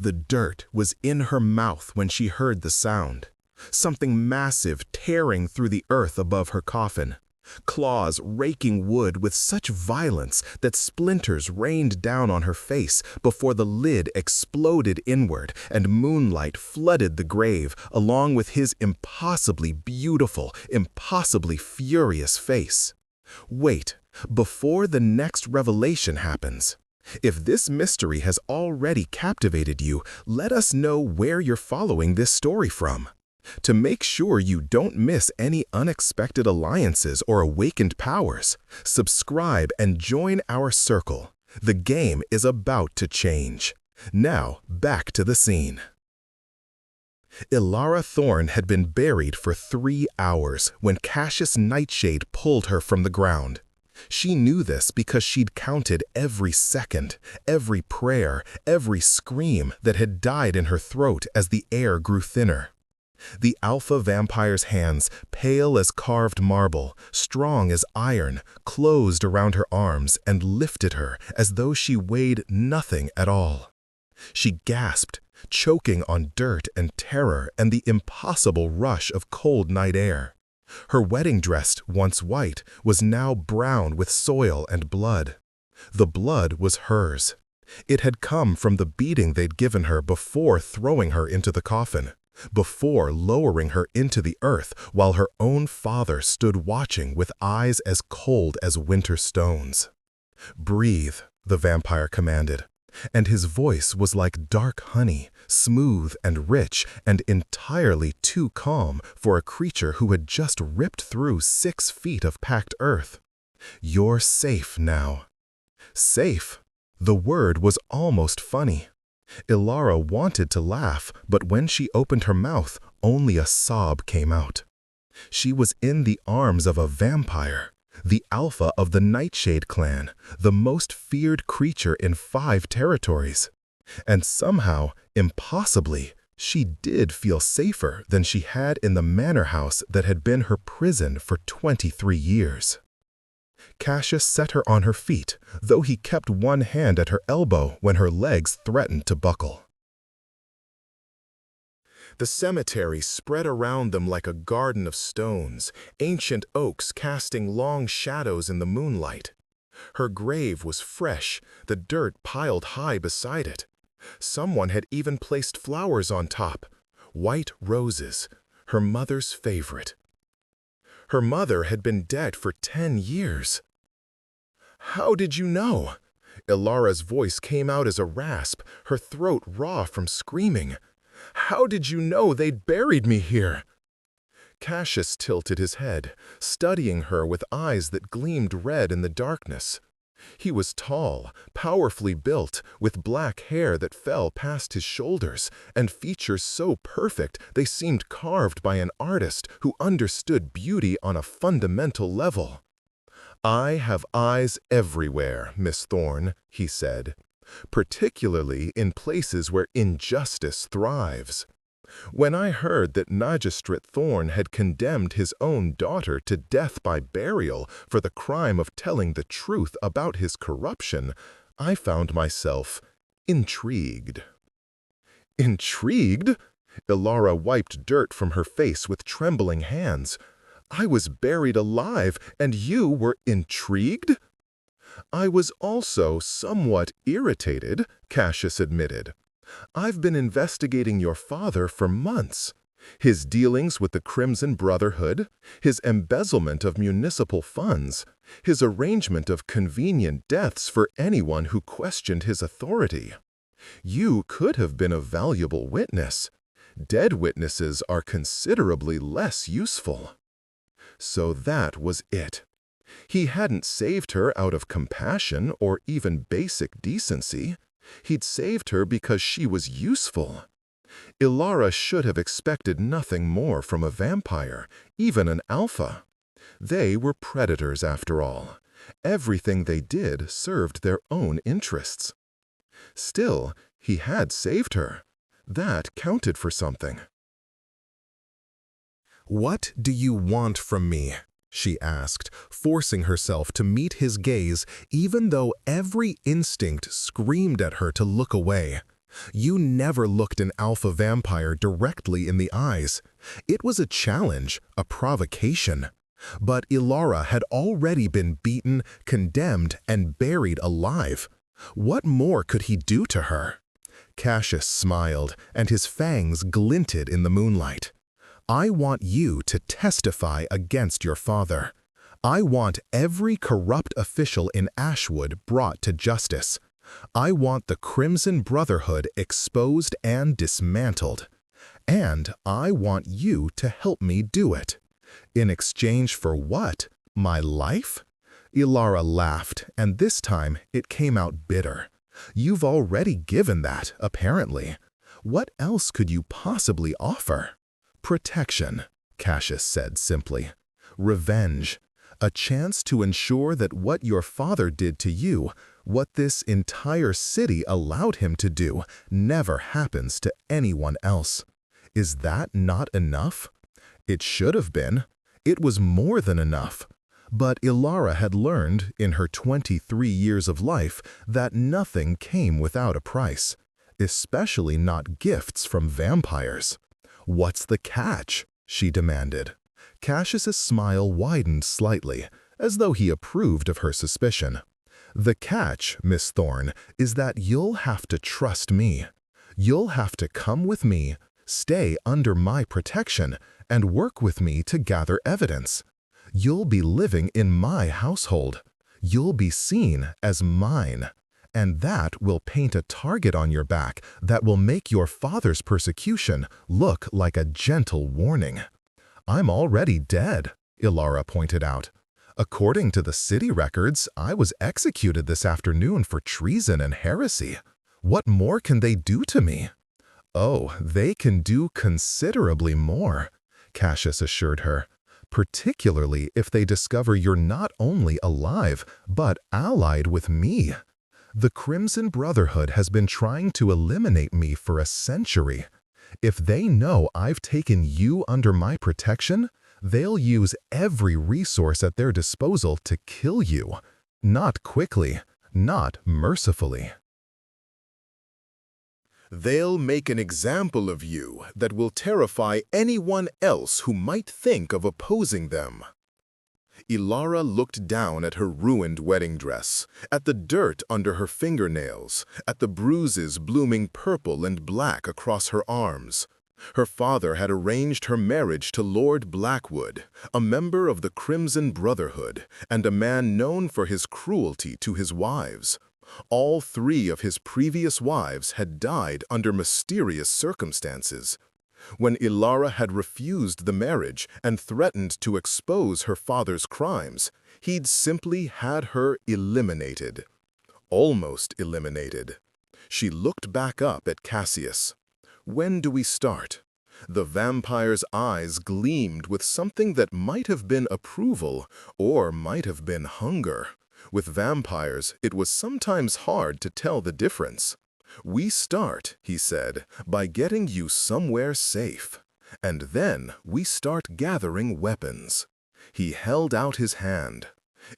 The dirt was in her mouth when she heard the sound. Something massive tearing through the earth above her coffin. Claws raking wood with such violence that splinters rained down on her face before the lid exploded inward and moonlight flooded the grave along with his impossibly beautiful, impossibly furious face. Wait, before the next revelation happens. If this mystery has already captivated you, let us know where you're following this story from. To make sure you don't miss any unexpected alliances or awakened powers, subscribe and join our circle. The game is about to change. Now, back to the scene. Elara Thorne had been buried for 3 hours when Cassius Nightshade pulled her from the ground. She knew this because she'd counted every second, every prayer, every scream that had died in her throat as the air grew thinner. The alpha vampire's hands, pale as carved marble, strong as iron, closed around her arms and lifted her as though she weighed nothing at all. She gasped, choking on dirt and terror and the impossible rush of cold night air. Her wedding dress, once white, was now brown with soil and blood. The blood was hers. It had come from the beating they'd given her before throwing her into the coffin, before lowering her into the earth while her own father stood watching with eyes as cold as winter stones. "Breathe," the vampire commanded, and his voice was like dark honey, smooth and rich and entirely too calm for a creature who had just ripped through 6 feet of packed earth. "You're safe now." Safe? The word was almost funny. Elara wanted to laugh, but when she opened her mouth, only a sob came out. She was in the arms of a vampire, the alpha of the Nightshade clan, the most feared creature in 5 territories. And somehow, impossibly, she did feel safer than she had in the manor house that had been her prison for 23 years. Cassius set her on her feet, though he kept one hand at her elbow when her legs threatened to buckle. The cemetery spread around them like a garden of stones, ancient oaks casting long shadows in the moonlight. Her grave was fresh, the dirt piled high beside it. Someone had even placed flowers on top, white roses, her mother's favorite. Her mother had been dead for 10 years. "How did you know?" Elara's voice came out as a rasp, her throat raw from screaming. "How did you know they'd buried me here?" Cassius tilted his head, studying her with eyes that gleamed red in the darkness. He was tall, powerfully built, with black hair that fell past his shoulders, and features so perfect they seemed carved by an artist who understood beauty on a fundamental level. "I have eyes everywhere, Miss Thorne," he said, "particularly in places where injustice thrives. When I heard that Magistrate Thorne had condemned his own daughter to death by burial for the crime of telling the truth about his corruption, I found myself intrigued." "Intrigued?" Elara wiped dirt from her face with trembling hands. "I was buried alive, and you were intrigued?" "I was also somewhat irritated," Cassius admitted. "I've been investigating your father for months. His dealings with the Crimson Brotherhood, his embezzlement of municipal funds, his arrangement of convenient deaths for anyone who questioned his authority. You could have been a valuable witness. Dead witnesses are considerably less useful." So that was it. He hadn't saved her out of compassion or even basic decency. He'd saved her because she was useful. Elara should have expected nothing more from a vampire, even an alpha. They were predators after all. Everything they did served their own interests. Still, he had saved her. That counted for something. "What do you want from me?" she asked, forcing herself to meet his gaze even though every instinct screamed at her to look away. You never looked an alpha vampire directly in the eyes. It was a challenge, a provocation. But Ilara had already been beaten, condemned, and buried alive. What more could he do to her? Cassius smiled, and his fangs glinted in the moonlight. I want you to testify against your father. I want every corrupt official in Ashwood brought to justice. I want the Crimson Brotherhood exposed and dismantled. And I want you to help me do it. In exchange for what? My life? Ilara laughed, and this time it came out bitter. You've already given that, apparently. What else could you possibly offer? Protection, Cassius said simply. Revenge. A chance to ensure that what your father did to you, what this entire city allowed him to do, never happens to anyone else. Is that not enough? It should have been. It was more than enough. But Ilara had learned, in her 23 years of life, that nothing came without a price, especially not gifts from vampires. What's the catch? She demanded. Cassius's smile widened slightly, as though he approved of her suspicion. The catch, Miss Thorne, is that you'll have to trust me. You'll have to come with me, stay under my protection, and work with me to gather evidence. You'll be living in my household. You'll be seen as mine. And that will paint a target on your back that will make your father's persecution look like a gentle warning. I'm already dead, Ilara pointed out. According to the city records, I was executed this afternoon for treason and heresy. What more can they do to me? Oh, they can do considerably more, Cassius assured her. Particularly if they discover you're not only alive, but allied with me. The Crimson Brotherhood has been trying to eliminate me for a century. If they know I've taken you under my protection, they'll use every resource at their disposal to kill you. Not quickly, not mercifully. They'll make an example of you that will terrify anyone else who might think of opposing them. Ilara looked down at her ruined wedding dress, at the dirt under her fingernails, at the bruises blooming purple and black across her arms. Her father had arranged her marriage to Lord Blackwood, a member of the Crimson Brotherhood, and a man known for his cruelty to his wives. All three of his previous wives had died under mysterious circumstances. When Ilara had refused the marriage and threatened to expose her father's crimes, he'd simply had her eliminated. Almost eliminated. She looked back up at Cassius. When do we start? The vampire's eyes gleamed with something that might have been approval or might have been hunger. With vampires, it was sometimes hard to tell the difference. We start, he said, by getting you somewhere safe. And then we start gathering weapons. He held out his hand.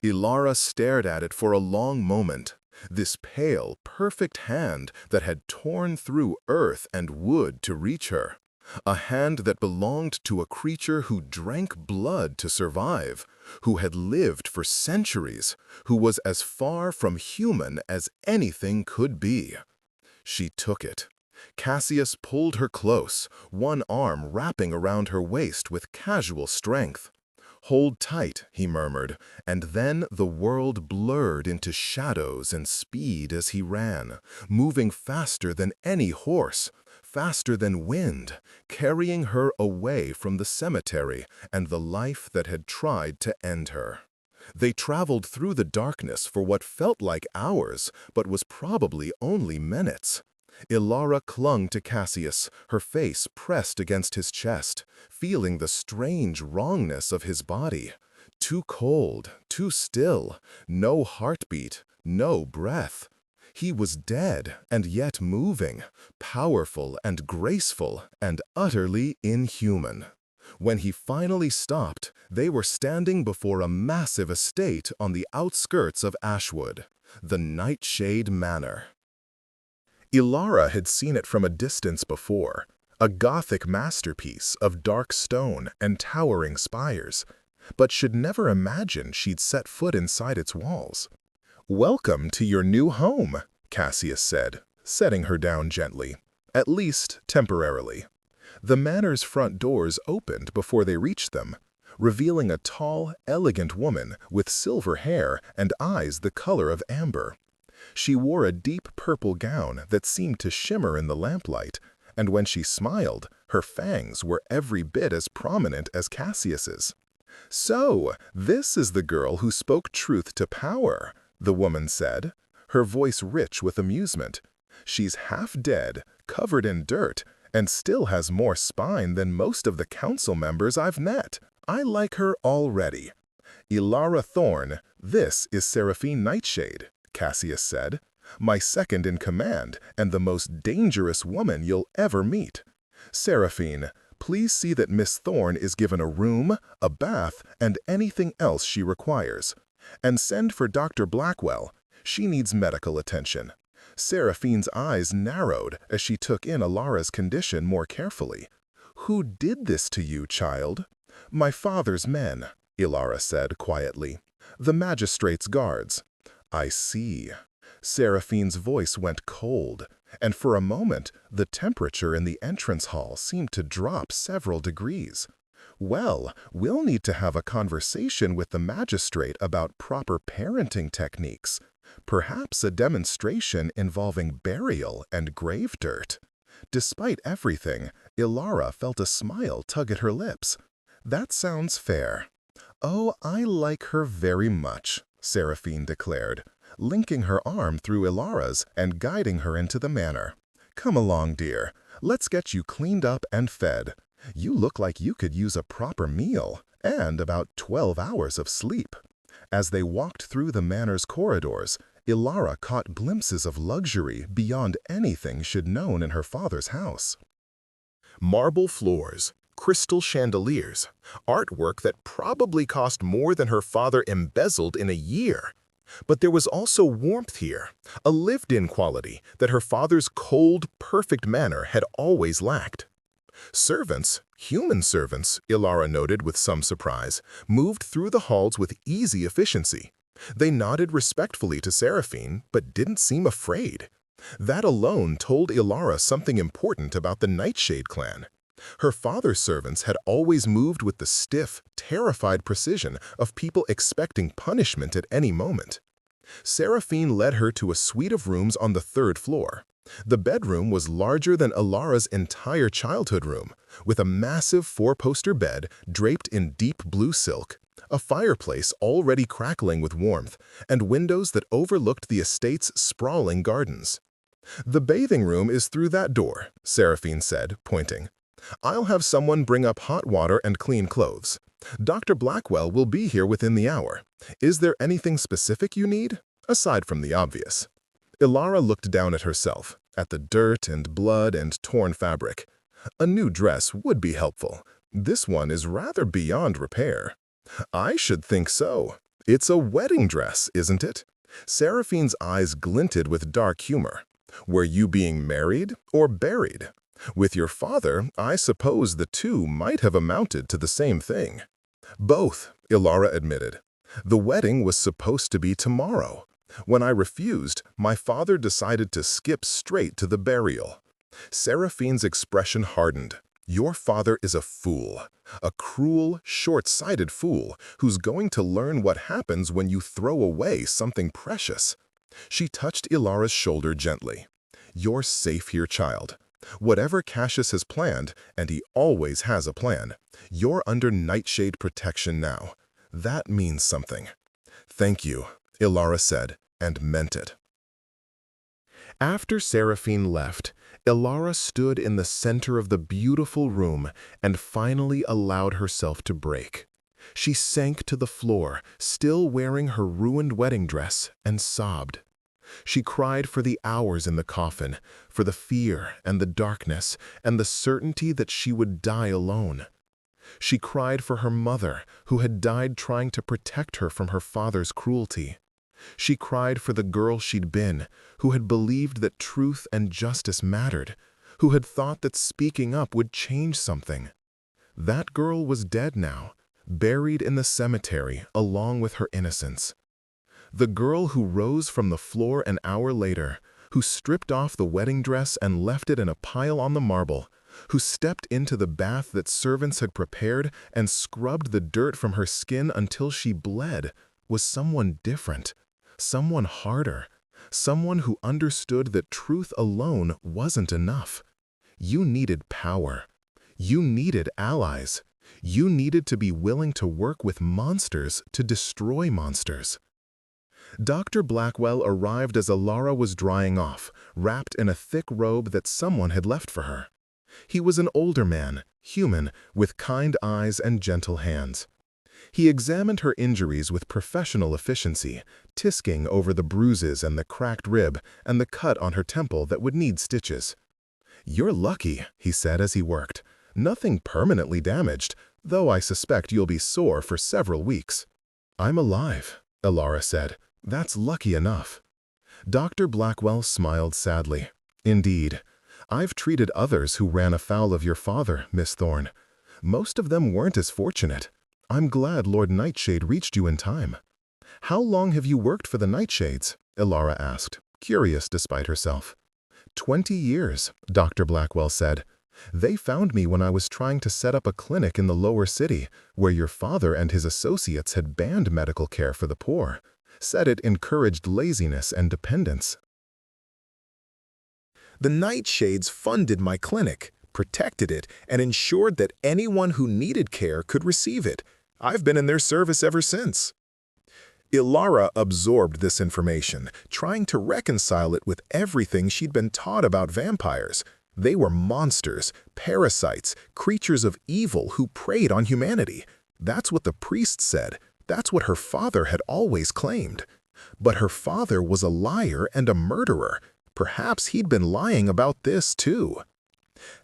Ilara stared at it for a long moment. This pale, perfect hand that had torn through earth and wood to reach her. A hand that belonged to a creature who drank blood to survive, who had lived for centuries, who was as far from human as anything could be. She took it. Cassius pulled her close, one arm wrapping around her waist with casual strength. Hold tight, he murmured, and then the world blurred into shadows and speed as he ran, moving faster than any horse, faster than wind, carrying her away from the cemetery and the life that had tried to end her. They traveled through the darkness for what felt like hours, but was probably only minutes. Ilara clung to Cassius, her face pressed against his chest, feeling the strange wrongness of his body. Too cold, too still, no heartbeat, no breath. He was dead and yet moving, powerful and graceful and utterly inhuman. When he finally stopped, they were standing before a massive estate on the outskirts of Ashwood, the Nightshade Manor. Ilara had seen it from a distance before, a Gothic masterpiece of dark stone and towering spires, but should never imagine she'd set foot inside its walls. "Welcome to your new home," Cassius said, setting her down gently, at least temporarily. The manor's front doors opened before they reached them, revealing a tall, elegant woman with silver hair and eyes the color of amber. She wore a deep purple gown that seemed to shimmer in the lamplight, and when she smiled, her fangs were every bit as prominent as Cassius's. "So, this is the girl who spoke truth to power," the woman said, her voice rich with amusement. "She's half dead, covered in dirt, and still has more spine than most of the council members I've met. I like her already." "Ilara Thorn, this is Seraphine Nightshade," Cassius said, "my second in command and the most dangerous woman you'll ever meet. Seraphine, please see that Miss Thorn is given a room, a bath, and anything else she requires. And send for Dr. Blackwell. She needs medical attention." Seraphine's eyes narrowed as she took in Ilara's condition more carefully. "Who did this to you, child?" "My father's men," Ilara said quietly. "The magistrate's guards." "I see." Seraphine's voice went cold, and for a moment the temperature in the entrance hall seemed to drop several degrees. "Well, we'll need to have a conversation with the magistrate about proper parenting techniques. Perhaps a demonstration involving burial and grave dirt." Despite everything, Ilara felt a smile tug at her lips. "That sounds fair." "Oh, I like her very much," Seraphine declared, linking her arm through Ilara's and guiding her into the manor. "Come along, dear. Let's get you cleaned up and fed. You look like you could use a proper meal and about 12 hours of sleep." As they walked through the manor's corridors, Ilara caught glimpses of luxury beyond anything she'd known in her father's house. Marble floors, crystal chandeliers, artwork that probably cost more than her father embezzled in a year. But there was also warmth here, a lived-in quality that her father's cold, perfect manner had always lacked. Servants, human servants, Ilara noted with some surprise, moved through the halls with easy efficiency. They nodded respectfully to Seraphine, but didn't seem afraid. That alone told Ilara something important about the Nightshade clan. Her father's servants had always moved with the stiff, terrified precision of people expecting punishment at any moment. Seraphine led her to a suite of rooms on the 3rd floor. The bedroom was larger than Ilara's entire childhood room, with a massive 4-poster bed draped in deep blue silk, a fireplace already crackling with warmth, and windows that overlooked the estate's sprawling gardens. "The bathing room is through that door," Seraphine said, pointing. "I'll have someone bring up hot water and clean clothes. Dr. Blackwell will be here within the hour. Is there anything specific you need, aside from the obvious?" Ilara looked down at herself, at the dirt and blood and torn fabric. "A new dress would be helpful. This one is rather beyond repair." "I should think so. It's a wedding dress, isn't it?" Seraphine's eyes glinted with dark humor. "Were you being married or buried? With your father, I suppose the two might have amounted to the same thing." "Both," Ilara admitted. "The wedding was supposed to be tomorrow. When I refused, my father decided to skip straight to the burial." Seraphine's expression hardened. "Your father is a fool, a cruel, short-sighted fool who's going to learn what happens when you throw away something precious." She touched Ilara's shoulder gently. "You're safe here, child. Whatever Cassius has planned, and he always has a plan, you're under Nightshade protection now. That means something." "Thank you," Ilara said, and meant it. After Seraphine left, Ilara stood in the center of the beautiful room and finally allowed herself to break. She sank to the floor, still wearing her ruined wedding dress, and sobbed. She cried for the hours in the coffin, for the fear and the darkness and the certainty that she would die alone. She cried for her mother, who had died trying to protect her from her father's cruelty. She cried for the girl she'd been, who had believed that truth and justice mattered, who had thought that speaking up would change something. That girl was dead now, buried in the cemetery along with her innocence. The girl who rose from the floor an hour later, who stripped off the wedding dress and left it in a pile on the marble, who stepped into the bath that servants had prepared and scrubbed the dirt from her skin until she bled, was someone different, someone harder, someone who understood that truth alone wasn't enough. You needed power. You needed allies. You needed to be willing to work with monsters to destroy monsters. Dr. Blackwell arrived as Ilara was drying off, wrapped in a thick robe that someone had left for her. He was an older man, human, with kind eyes and gentle hands. He examined her injuries with professional efficiency, tisking over the bruises and the cracked rib and the cut on her temple that would need stitches. "You're lucky," he said as he worked. "Nothing permanently damaged, though I suspect you'll be sore for several weeks." "I'm alive," Ilara said. "That's lucky enough." Dr. Blackwell smiled sadly. "Indeed. I've treated others who ran afoul of your father, Miss Thorne. Most of them weren't as fortunate. I'm glad Lord Nightshade reached you in time." "How long have you worked for the Nightshades?" Ilara asked, curious despite herself. 20 years, Dr. Blackwell said. "They found me when I was trying to set up a clinic in the lower city, where your father and his associates had banned medical care for the poor, said it encouraged laziness and dependence. The Nightshades funded my clinic, protected it, and ensured that anyone who needed care could receive it. I've been in their service ever since." Ilara absorbed this information, trying to reconcile it with everything she'd been taught about vampires. They were monsters, parasites, creatures of evil who preyed on humanity. That's what the priest said. That's what her father had always claimed. But her father was a liar and a murderer. Perhaps he'd been lying about this too.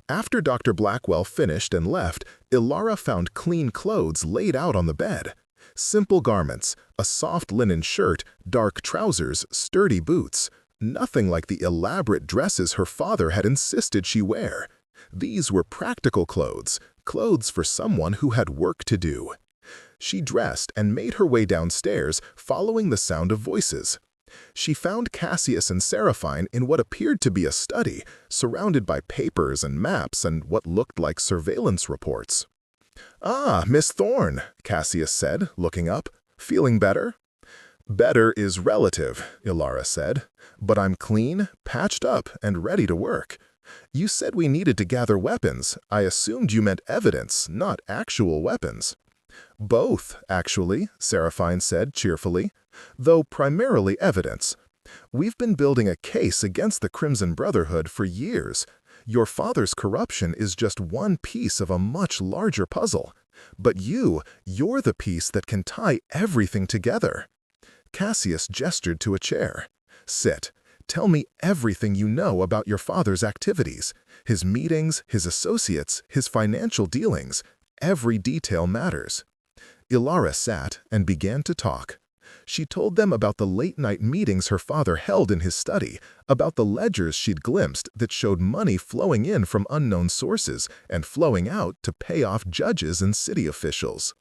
After Dr. Blackwell finished and left, Ilara found clean clothes laid out on the bed. Simple garments, a soft linen shirt, dark trousers, sturdy boots. Nothing like the elaborate dresses her father had insisted she wear. These were practical clothes, clothes for someone who had work to do. She dressed and made her way downstairs, following the sound of voices. She found Cassius and Seraphine in what appeared to be a study, surrounded by papers and maps and what looked like surveillance reports. "Ah, Miss Thorne," Cassius said, looking up. "Feeling better?" "Better is relative," Ilara said. "But I'm clean, patched up, and ready to work. You said we needed to gather weapons. I assumed you meant evidence, not actual weapons." "Both, actually," Seraphine said cheerfully, "though primarily evidence. We've been building a case against the Crimson Brotherhood for years. Your father's corruption is just one piece of a much larger puzzle. But you're the piece that can tie everything together." Cassius gestured to a chair. "Sit. Tell me everything you know about your father's activities, his meetings, his associates, his financial dealings. Every detail matters." Ilara sat and began to talk. She told them about the late-night meetings her father held in his study, about the ledgers she'd glimpsed that showed money flowing in from unknown sources and flowing out to pay off judges and city officials.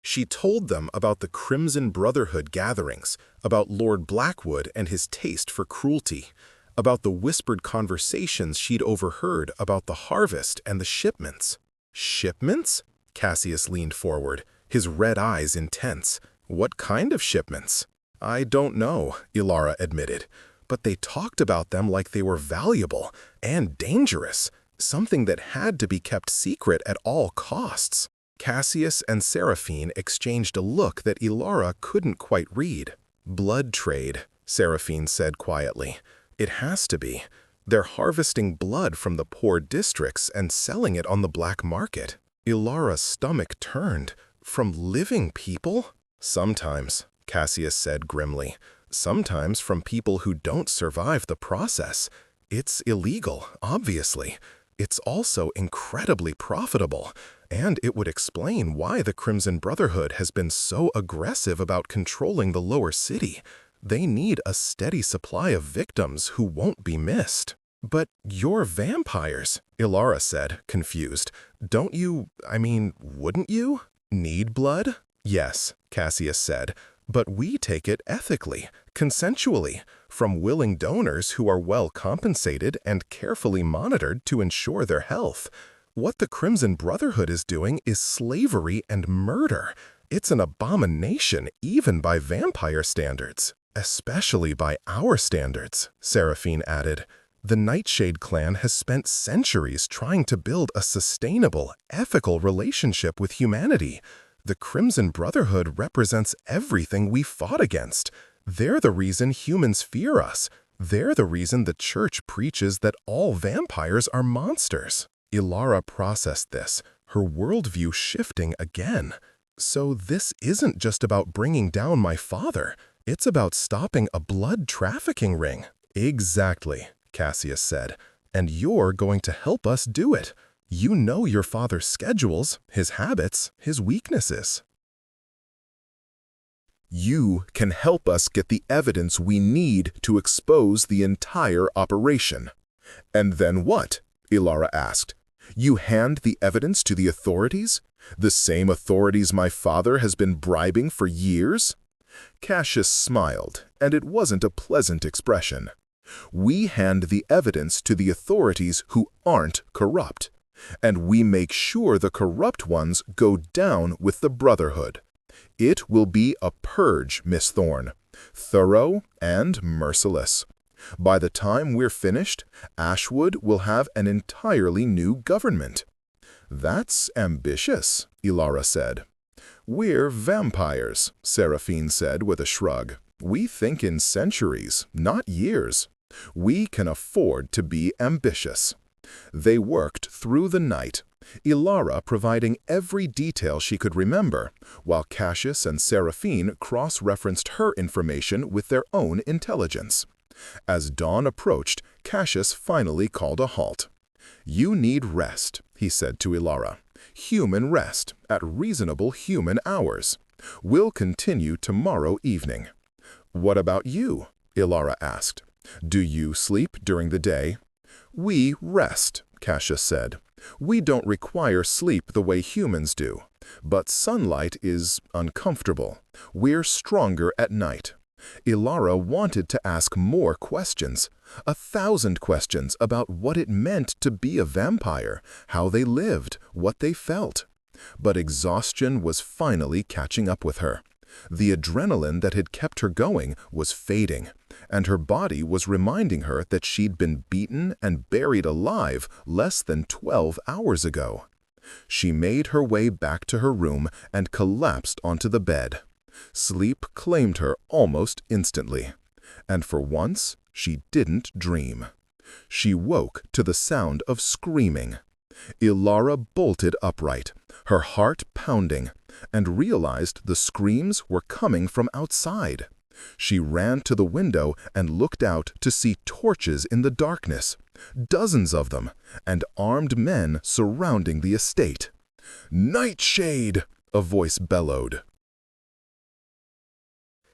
She told them about the Crimson Brotherhood gatherings, about Lord Blackwood and his taste for cruelty, about the whispered conversations she'd overheard about the harvest and the shipments. "Shipments?" Cassius leaned forward, his red eyes intense. "What kind of shipments?" "I don't know," Ilara admitted, "but they talked about them like they were valuable and dangerous, something that had to be kept secret at all costs." Cassius and Seraphine exchanged a look that Ilara couldn't quite read. "Blood trade," Seraphine said quietly. "It has to be. They're harvesting blood from the poor districts and selling it on the black market." Ilara's stomach turned. "From living people?" "Sometimes," Cassius said grimly. "Sometimes from people who don't survive the process. It's illegal, obviously. It's also incredibly profitable, and it would explain why the Crimson Brotherhood has been so aggressive about controlling the lower city. They need a steady supply of victims who won't be missed. But you're vampires, Ilara said, confused. Don't you, wouldn't you? Need blood? Yes, Cassius said, but we take it ethically, consensually, from willing donors who are well compensated and carefully monitored to ensure their health. What the Crimson Brotherhood is doing is slavery and murder. It's an abomination even by vampire standards, especially by our standards, Seraphine added. The Nightshade clan has spent centuries trying to build a sustainable, ethical relationship with humanity. The Crimson Brotherhood represents everything we fought against. They're the reason humans fear us. They're the reason the church preaches that all vampires are monsters. Ilara processed this, her worldview shifting again. So this isn't just about bringing down my father. It's about stopping a blood trafficking ring. Exactly, Cassius said. And you're going to help us do it. You know your father's schedules, his habits, his weaknesses. You can help us get the evidence we need to expose the entire operation. And then what? Ilara asked. You hand the evidence to the authorities? The same authorities my father has been bribing for years? Cassius smiled, and it wasn't a pleasant expression. We hand the evidence to the authorities who aren't corrupt, and we make sure the corrupt ones go down with the Brotherhood. It will be a purge, Miss Thorne, thorough and merciless. By the time we're finished, Ashwood will have an entirely new government. That's ambitious, Ilara said. We're vampires, Seraphine said with a shrug. We think in centuries, not years. We can afford to be ambitious. They worked through the night, Ilara providing every detail she could remember, while Cassius and Seraphine cross-referenced her information with their own intelligence. As dawn approached, Cassius finally called a halt. You need rest, he said to Ilara. Human rest, at reasonable human hours. We'll continue tomorrow evening. What about you? Ilara asked. Do you sleep during the day? We rest, Cassius said. We don't require sleep the way humans do. But sunlight is uncomfortable. We're stronger at night. Ilara wanted to ask more questions, 1,000 questions about what it meant to be a vampire, how they lived, what they felt. But exhaustion was finally catching up with her. The adrenaline that had kept her going was fading, and her body was reminding her that she'd been beaten and buried alive less than 12 hours ago. She made her way back to her room and collapsed onto the bed. Sleep claimed her almost instantly, and for once she didn't dream. She woke to the sound of screaming. Ilara bolted upright, her heart pounding, and realized the screams were coming from outside. She ran to the window and looked out to see torches in the darkness, dozens of them, and armed men surrounding the estate. "Nightshade!" a voice bellowed.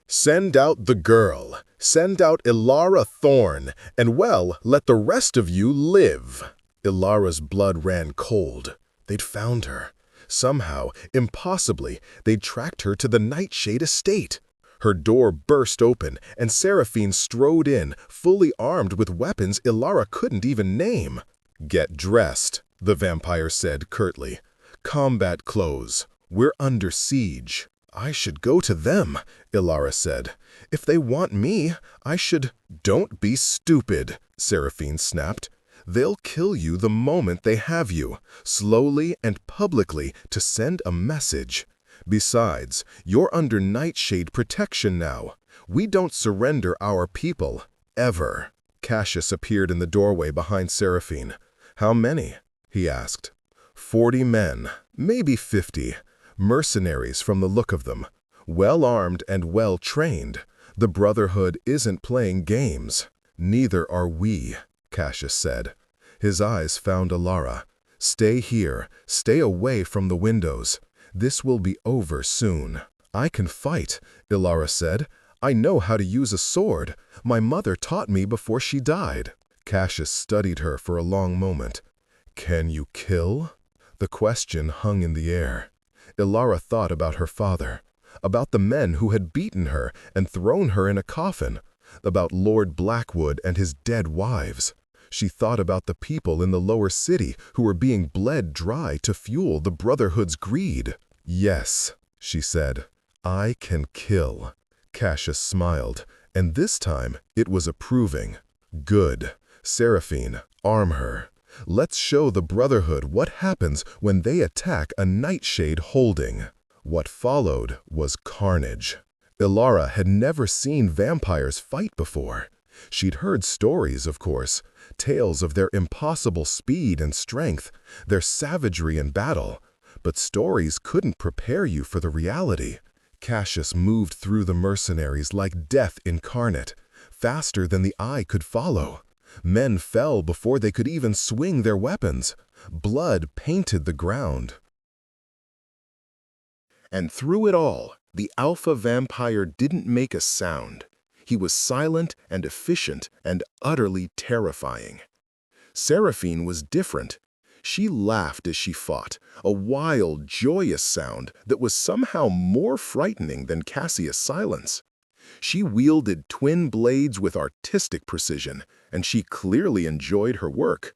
"Send out the girl. Send out Ilara Thorne, and well, let the rest of you live." Ilara's blood ran cold. They'd found her. Somehow, impossibly, they'd tracked her to the Nightshade estate. Her door burst open, and Seraphine strode in, fully armed with weapons Ilara couldn't even name. "Get dressed," the vampire said curtly. "Combat clothes. We're under siege." "I should go to them," Ilara said. "If they want me, I should—" "Don't be stupid," Seraphine snapped. "They'll kill you the moment they have you, slowly and publicly to send a message. Besides, you're under Nightshade protection now. We don't surrender our people, ever." Cassius appeared in the doorway behind Seraphine. "How many?" he asked. 40 men, maybe 50. Mercenaries from the look of them. Well-armed and well-trained. The Brotherhood isn't playing games. "Neither are we," Cassius said. His eyes found Ilara. "Stay here. Stay away from the windows. This will be over soon." "I can fight," Ilara said. I know how to use a sword. My mother taught me before she died." Cassius studied her for a long moment. "Can you kill?" The question hung in the air. Ilara thought about her father, about the men who had beaten her and thrown her in a coffin, about Lord Blackwood and his dead wives. She thought about the people in the lower city who were being bled dry to fuel the Brotherhood's greed. "Yes," she said, "I can kill." Cassius smiled, and this time it was approving. "Good. Seraphine, arm her. Let's show the Brotherhood what happens when they attack a Nightshade holding." What followed was carnage. Ilara had never seen vampires fight before. She'd heard stories, of course, tales of their impossible speed and strength, their savagery in battle, but stories couldn't prepare you for the reality. Cassius moved through the mercenaries like death incarnate, faster than the eye could follow. Men fell before they could even swing their weapons. Blood painted the ground. And through it all, the alpha vampire didn't make a sound. He was silent and efficient and utterly terrifying. Seraphine was different. She laughed as she fought, a wild, joyous sound that was somehow more frightening than Cassius' silence. She wielded twin blades with artistic precision, and she clearly enjoyed her work.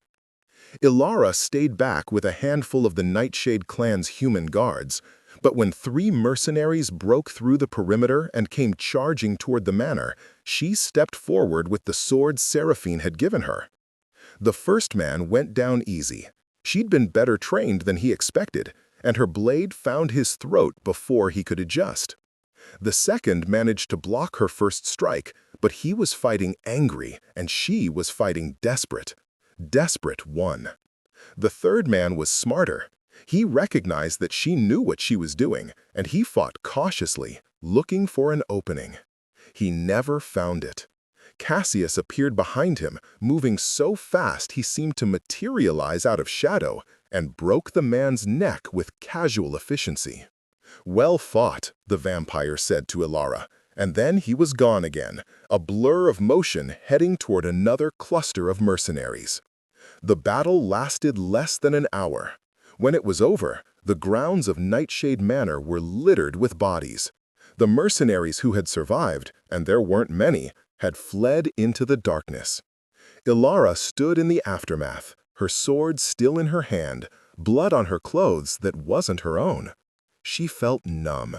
Ilara stayed back with a handful of the Nightshade clan's human guards, but when 3 mercenaries broke through the perimeter and came charging toward the manor, she stepped forward with the sword Seraphine had given her. The first man went down easy. She'd been better trained than he expected, and her blade found his throat before he could adjust. The second managed to block her first strike, but he was fighting angry, and she was fighting desperate. Desperate won. The third man was smarter. He recognized that she knew what she was doing, and he fought cautiously, looking for an opening. He never found it. Cassius appeared behind him, moving so fast he seemed to materialize out of shadow, and broke the man's neck with casual efficiency. "Well fought," the vampire said to Ilara, and then he was gone again, a blur of motion heading toward another cluster of mercenaries. The battle lasted less than an hour. When it was over, the grounds of Nightshade Manor were littered with bodies. The mercenaries who had survived, and there weren't many, had fled into the darkness. Ilara stood in the aftermath, her sword still in her hand, blood on her clothes that wasn't her own. She felt numb.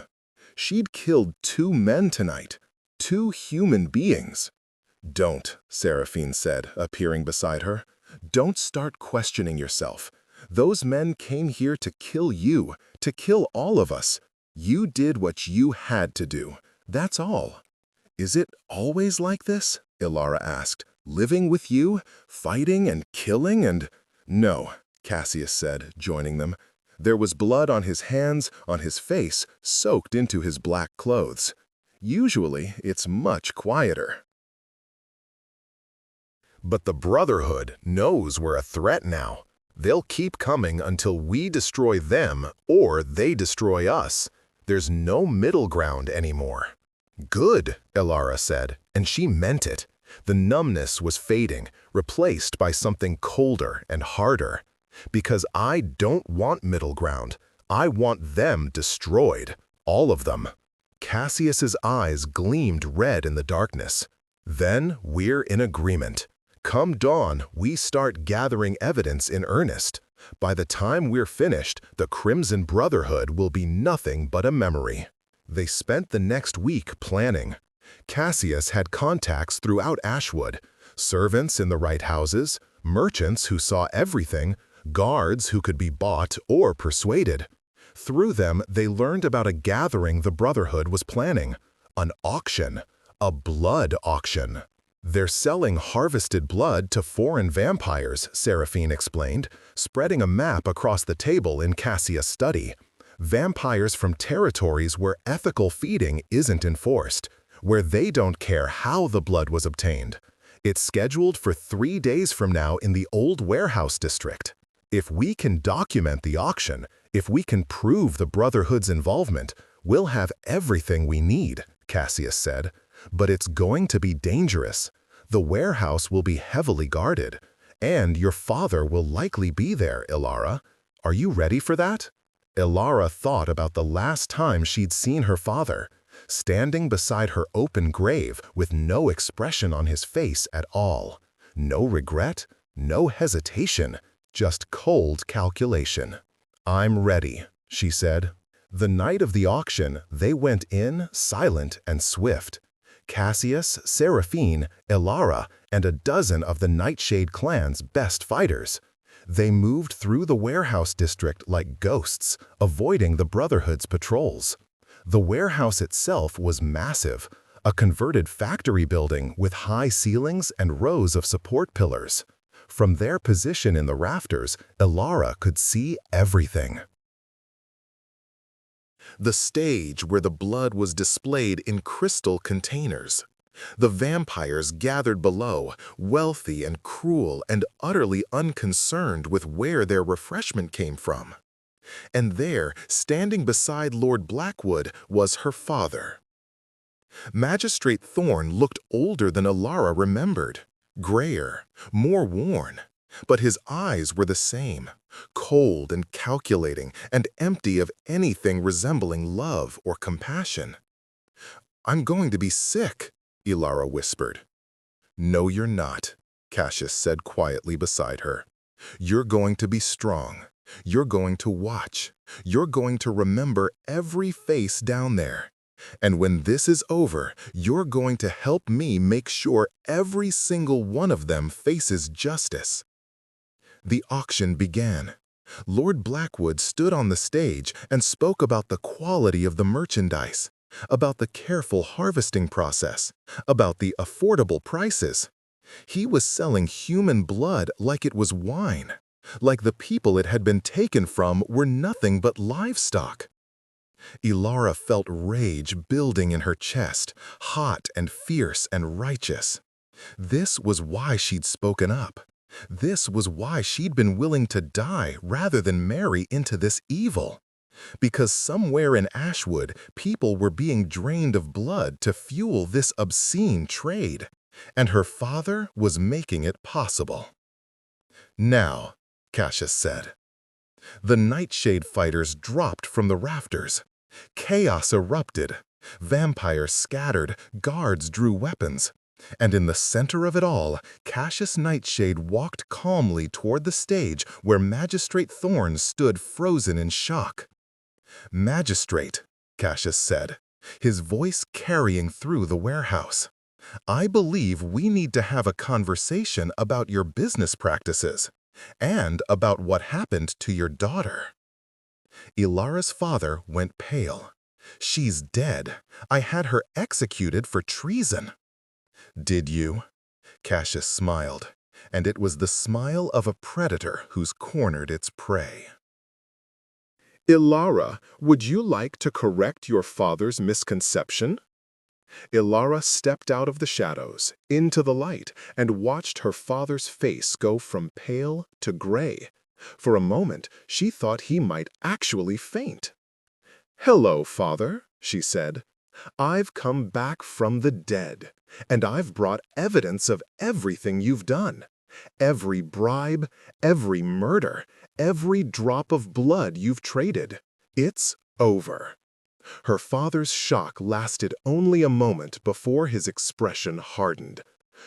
She'd killed 2 men tonight, 2 human beings. "Don't," Seraphine said, appearing beside her. "Don't start questioning yourself. Those men came here to kill you, to kill all of us. You did what you had to do. That's all." "Is it always like this?" Ilara asked. "Living with you, fighting and killing and—" "No," Cassius said, joining them. There was blood on his hands, on his face, soaked into his black clothes. "Usually, it's much quieter." But the Brotherhood knows we're a threat now. They'll keep coming until we destroy them or they destroy us. There's no middle ground anymore. "Good," Ilara said, and she meant it. The numbness was fading, replaced by something colder and harder. "Because I don't want middle ground. I want them destroyed. All of them." Cassius's eyes gleamed red in the darkness. "Then we're in agreement. Come dawn, we start gathering evidence in earnest. By the time we're finished, the Crimson Brotherhood will be nothing but a memory." They spent the next week planning. Cassius had contacts throughout Ashwood, servants in the right houses, merchants who saw everything, guards who could be bought or persuaded. Through them, they learned about a gathering the Brotherhood was planning, an auction, a blood auction. "They're selling harvested blood to foreign vampires," Seraphine explained, spreading a map across the table in Cassius' study. "Vampires from territories where ethical feeding isn't enforced, where they don't care how the blood was obtained. It's scheduled for 3 days from now in the old warehouse district. If we can document the auction, if we can prove the Brotherhood's involvement, we'll have everything we need," Cassius said. But it's going to be dangerous. The warehouse will be heavily guarded, and your father will likely be there, Ilara. Are you ready for that? Ilara thought about the last time she'd seen her father, standing beside her open grave with no expression on his face at all. No regret, no hesitation, just cold calculation. "I'm ready," she said. The night of the auction, they went in, silent and swift. Cassius, Seraphine, Ilara, and a dozen of the Nightshade clan's best fighters. They moved through the warehouse district like ghosts, avoiding the Brotherhood's patrols. The warehouse itself was massive, a converted factory building with high ceilings and rows of support pillars. From their position in the rafters, Ilara could see everything. The stage where the blood was displayed in crystal containers. The vampires gathered below, wealthy and cruel and utterly unconcerned with where their refreshment came from. And there, standing beside Lord Blackwood, was her father. Magistrate Thorn looked older than Ilara remembered, grayer, more worn. But his eyes were the same, cold and calculating and empty of anything resembling love or compassion. "I'm going to be sick," Ilara whispered. "No, you're not," Cassius said quietly beside her. "You're going to be strong. You're going to watch. You're going to remember every face down there. And when this is over, you're going to help me make sure every single one of them faces justice." The auction began. Lord Blackwood stood on the stage and spoke about the quality of the merchandise, about the careful harvesting process, about the affordable prices. He was selling human blood like it was wine, like the people it had been taken from were nothing but livestock. Ilara felt rage building in her chest, hot and fierce and righteous. This was why she'd spoken up. This was why she'd been willing to die rather than marry into this evil. Because somewhere in Ashwood, people were being drained of blood to fuel this obscene trade, and her father was making it possible. "Now," Cassius said. The Nightshade fighters dropped from the rafters. Chaos erupted. Vampires scattered, guards drew weapons. And in the center of it all, Cassius Nightshade walked calmly toward the stage where Magistrate Thorn stood frozen in shock. "Magistrate," Cassius said, his voice carrying through the warehouse, "I believe we need to have a conversation about your business practices and about what happened to your daughter." Ilara's father went pale. "She's dead. I had her executed for treason." "Did you?" Cassius smiled, and it was the smile of a predator who's cornered its prey. "Ilara, would you like to correct your father's misconception?" Ilara stepped out of the shadows, into the light, and watched her father's face go from pale to gray. For a moment, she thought he might actually faint. "Hello, father," she said. "I've come back from the dead, and I've brought evidence of everything you've done. Every bribe, every murder, every drop of blood you've traded. It's over." Her father's shock lasted only a moment before his expression hardened.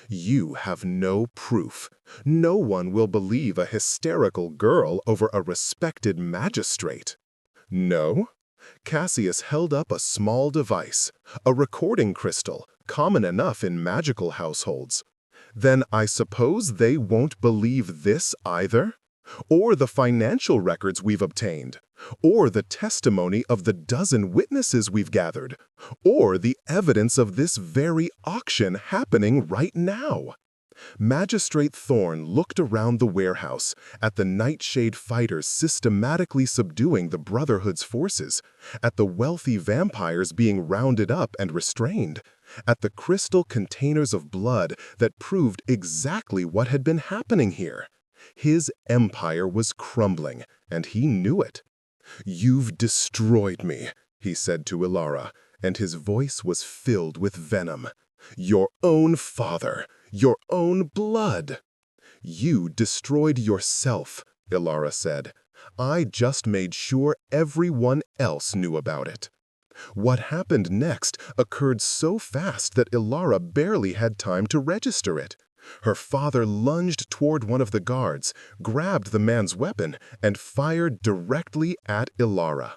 "You have no proof. No one will believe a hysterical girl over a respected magistrate." "No?" Cassius held up a small device, a recording crystal, common enough in magical households. "Then I suppose they won't believe this either? Or the financial records we've obtained? Or the testimony of the dozen witnesses we've gathered? Or the evidence of this very auction happening right now?" Magistrate Thorn looked around the warehouse, at the Nightshade fighters systematically subduing the Brotherhood's forces, at the wealthy vampires being rounded up and restrained, at the crystal containers of blood that proved exactly what had been happening here. His empire was crumbling, and he knew it. "You've destroyed me," he said to Ilara, and his voice was filled with venom. "Your own father, your own blood." "You destroyed yourself," Ilara said. "I just made sure everyone else knew about it." What happened next occurred so fast that Ilara barely had time to register it. Her father lunged toward one of the guards, grabbed the man's weapon, and fired directly at Ilara.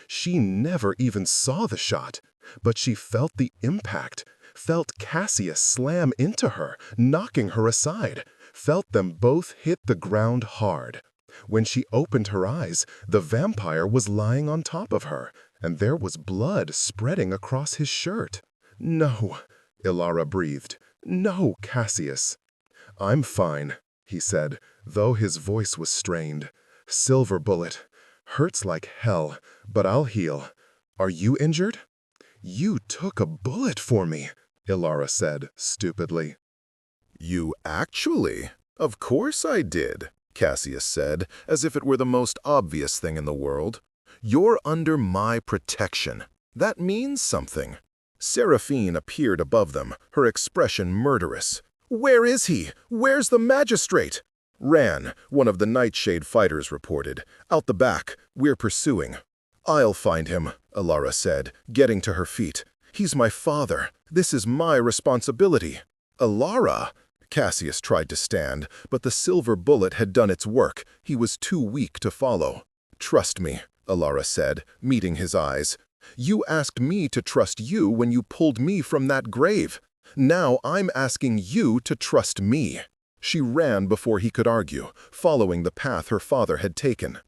She never even saw the shot, but she felt the impact, felt Cassius slam into her, knocking her aside, felt them both hit the ground hard. When she opened her eyes, the vampire was lying on top of her, and there was blood spreading across his shirt. "No," Ilara breathed. "No, Cassius." "I'm fine," he said, though his voice was strained. "Silver bullet. Hurts like hell, but I'll heal. Are you injured?" "You took a bullet for me," Ilara said, stupidly. "You actually? Of course I did," Cassius said, as if it were the most obvious thing in the world. "You're under my protection. That means something." Seraphine appeared above them, her expression murderous. "Where is he? Where's the magistrate?" "Ran," one of the Nightshade fighters reported. "Out the back. We're pursuing." "I'll find him," Ilara said, getting to her feet. "He's my father. This is my responsibility." "Ilara!" Cassius tried to stand, but the silver bullet had done its work. He was too weak to follow. "Trust me," Ilara said, meeting his eyes. "You asked me to trust you when you pulled me from that grave. Now I'm asking you to trust me." She ran before he could argue, following the path her father had taken.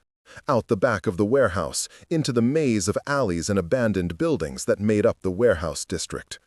Out the back of the warehouse, into the maze of alleys and abandoned buildings that made up the warehouse district.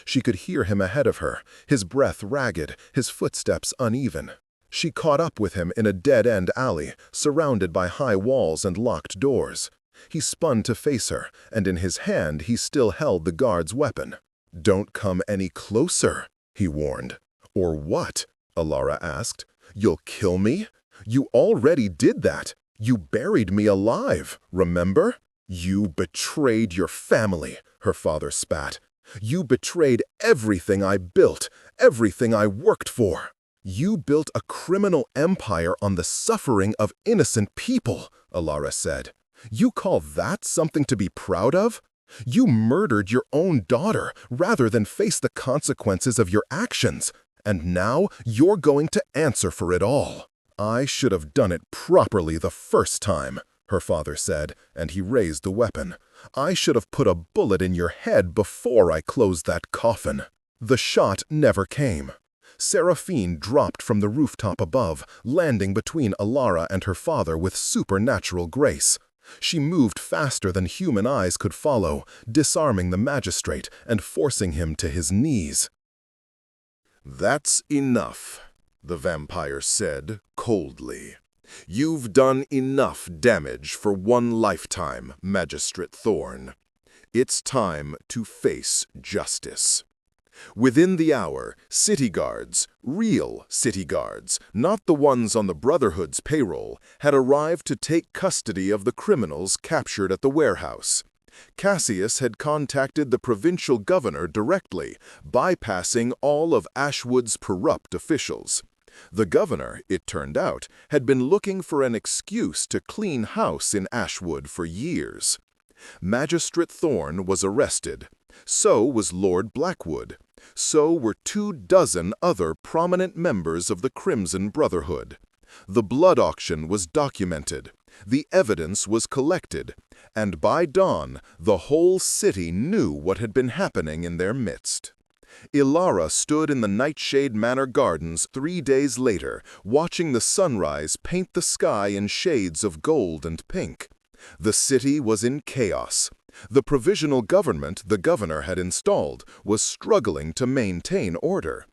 She could hear him ahead of her, his breath ragged, his footsteps uneven. She caught up with him in a dead-end alley, surrounded by high walls and locked doors. He spun to face her, and in his hand he still held the guard's weapon. "Don't come any closer," he warned. "Or what?" Ilara asked. "You'll kill me? You already did that. You buried me alive, remember? You betrayed your family," her father spat. "You betrayed everything I built, everything I worked for. You built a criminal empire on the suffering of innocent people," Ilara said. "You call that something to be proud of? You murdered your own daughter rather than face the consequences of your actions, and now you're going to answer for it all." "I should have done it properly the first time," her father said, and he raised the weapon. "I should have put a bullet in your head before I closed that coffin." The shot never came. Seraphine dropped from the rooftop above, landing between Ilara and her father with supernatural grace. She moved faster than human eyes could follow, disarming the magistrate and forcing him to his knees. "That's enough," the vampire said coldly. "You've done enough damage for one lifetime, Magistrate Thorn. It's time to face justice." Within the hour, city guards, real city guards, not the ones on the Brotherhood's payroll, had arrived to take custody of the criminals captured at the warehouse. Cassius had contacted the provincial governor directly, bypassing all of Ashwood's corrupt officials. The governor, it turned out, had been looking for an excuse to clean house in Ashwood for years. Magistrate Thorn was arrested. So was Lord Blackwood. So were 24 other prominent members of the Crimson Brotherhood. The blood auction was documented. The evidence was collected. And by dawn, the whole city knew what had been happening in their midst. Ilara stood in the Nightshade Manor gardens 3 days later, watching the sunrise paint the sky in shades of gold and pink. The city was in chaos. The provisional government the governor had installed was struggling to maintain order.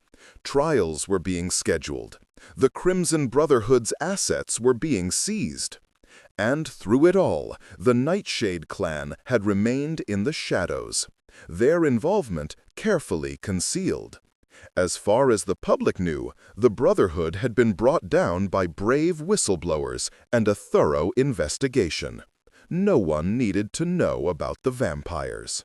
Trials were being scheduled. The Crimson Brotherhood's assets were being seized. And through it all, the Nightshade clan had remained in the shadows, their involvement carefully concealed. As far as the public knew, the Brotherhood had been brought down by brave whistleblowers and a thorough investigation. No one needed to know about the vampires.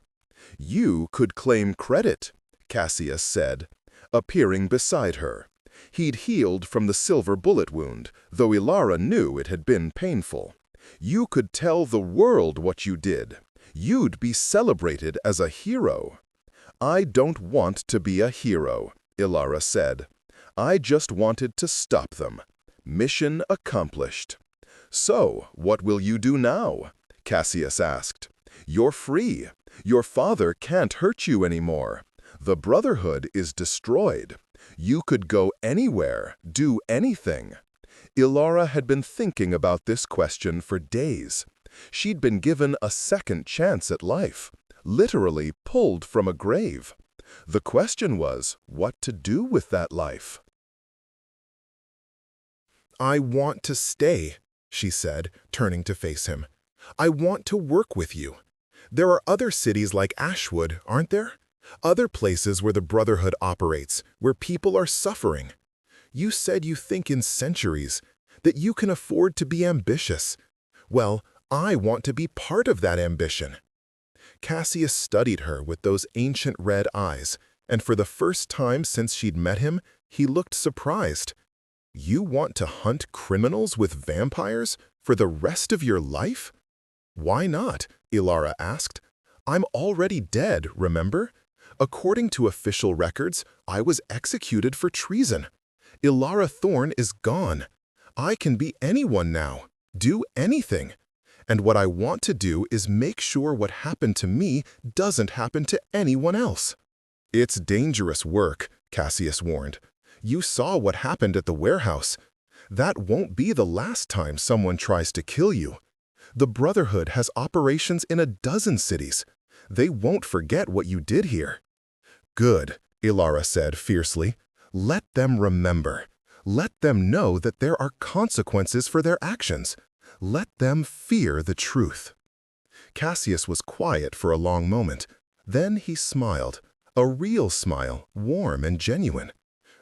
You could claim credit, Cassius said, appearing beside her. He'd healed from the silver bullet wound, though Ilara knew it had been painful. You could tell the world what you did. You'd be celebrated as a hero. I don't want to be a hero, Ilara said. I just wanted to stop them. Mission accomplished. So, what will you do now? Cassius asked. You're free. Your father can't hurt you anymore. The Brotherhood is destroyed. You could go anywhere, do anything. Ilara had been thinking about this question for days. She'd been given a second chance at life, literally pulled from a grave. The question was, what to do with that life? I want to stay, she said, turning to face him. I want to work with you. There are other cities like Ashwood, aren't there? Other places where the Brotherhood operates, where people are suffering. You said you think in centuries, that you can afford to be ambitious. Well, I want to be part of that ambition. Cassius studied her with those ancient red eyes, and for the first time since she'd met him, he looked surprised. You want to hunt criminals with vampires for the rest of your life? Why not? Ilara asked. I'm already dead, remember? According to official records, I was executed for treason. Ilara Thorne is gone. I can be anyone now, do anything. And what I want to do is make sure what happened to me doesn't happen to anyone else. It's dangerous work, Cassius warned. You saw what happened at the warehouse. That won't be the last time someone tries to kill you. The Brotherhood has operations in a dozen cities. They won't forget what you did here. Good, Ilara said fiercely. Let them remember. Let them know that there are consequences for their actions. Let them fear the truth. Cassius was quiet for a long moment. Then he smiled, a real smile, warm and genuine.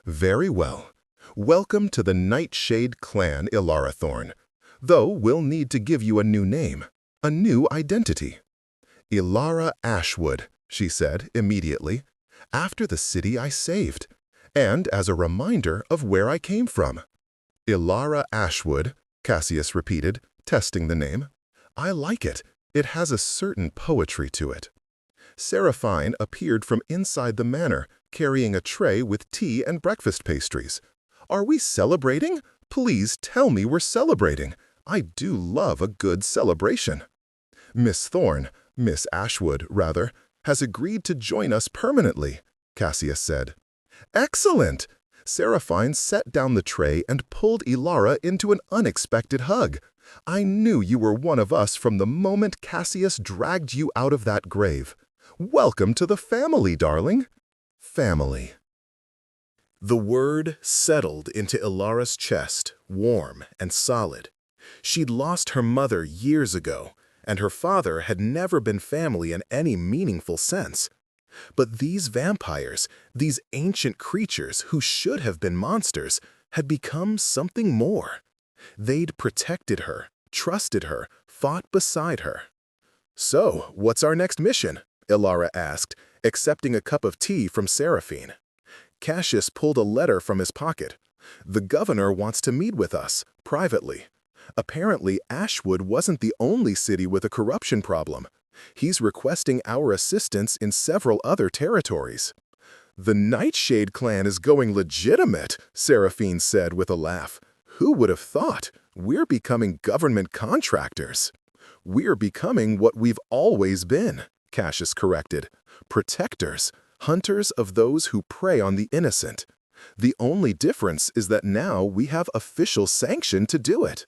Very well. Welcome to the Nightshade clan, Ilara Thorne. Though we'll need to give you a new name, a new identity. Ilara Ashwood, she said immediately, after the city I saved, and as a reminder of where I came from. Ilara Ashwood, Cassius repeated, testing the name. I like it. It has a certain poetry to it. Seraphine appeared from inside the manor, carrying a tray with tea and breakfast pastries. Are we celebrating? Please tell me we're celebrating. I do love a good celebration. Miss Thorne, Miss Ashwood, rather, has agreed to join us permanently, Cassius said. Excellent! Seraphine set down the tray and pulled Ilara into an unexpected hug. I knew you were one of us from the moment Cassius dragged you out of that grave. Welcome to the family, darling. Family. The word settled into Ilara's chest, warm and solid. She'd lost her mother years ago, and her father had never been family in any meaningful sense. But these vampires, these ancient creatures who should have been monsters, had become something more. They'd protected her, trusted her, fought beside her. So, what's our next mission? Ilara asked, accepting a cup of tea from Seraphine. Cassius pulled a letter from his pocket. The governor wants to meet with us, privately. Apparently, Ashwood wasn't the only city with a corruption problem. He's requesting our assistance in several other territories. The Nightshade clan is going legitimate, Seraphine said with a laugh. Who would have thought? We're becoming government contractors. We're becoming what we've always been, Cassius corrected. Protectors, hunters of those who prey on the innocent. The only difference is that now we have official sanction to do it.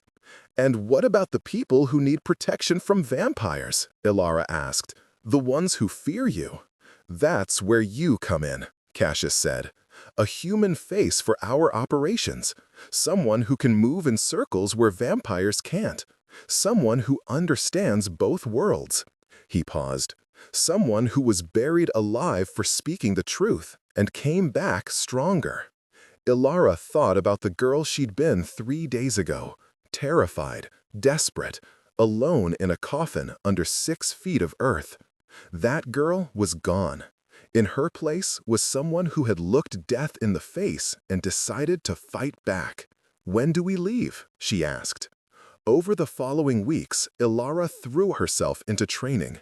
And what about the people who need protection from vampires? Ilara asked. The ones who fear you. That's where you come in, Cassius said. A human face for our operations. Someone who can move in circles where vampires can't. Someone who understands both worlds. He paused. Someone who was buried alive for speaking the truth and came back stronger. Ilara thought about the girl she'd been 3 days ago. Terrified, desperate, alone in a coffin under 6 feet of earth. That girl was gone. In her place was someone who had looked death in the face and decided to fight back. "When do we leave?" she asked. Over the following weeks, Ilara threw herself into training.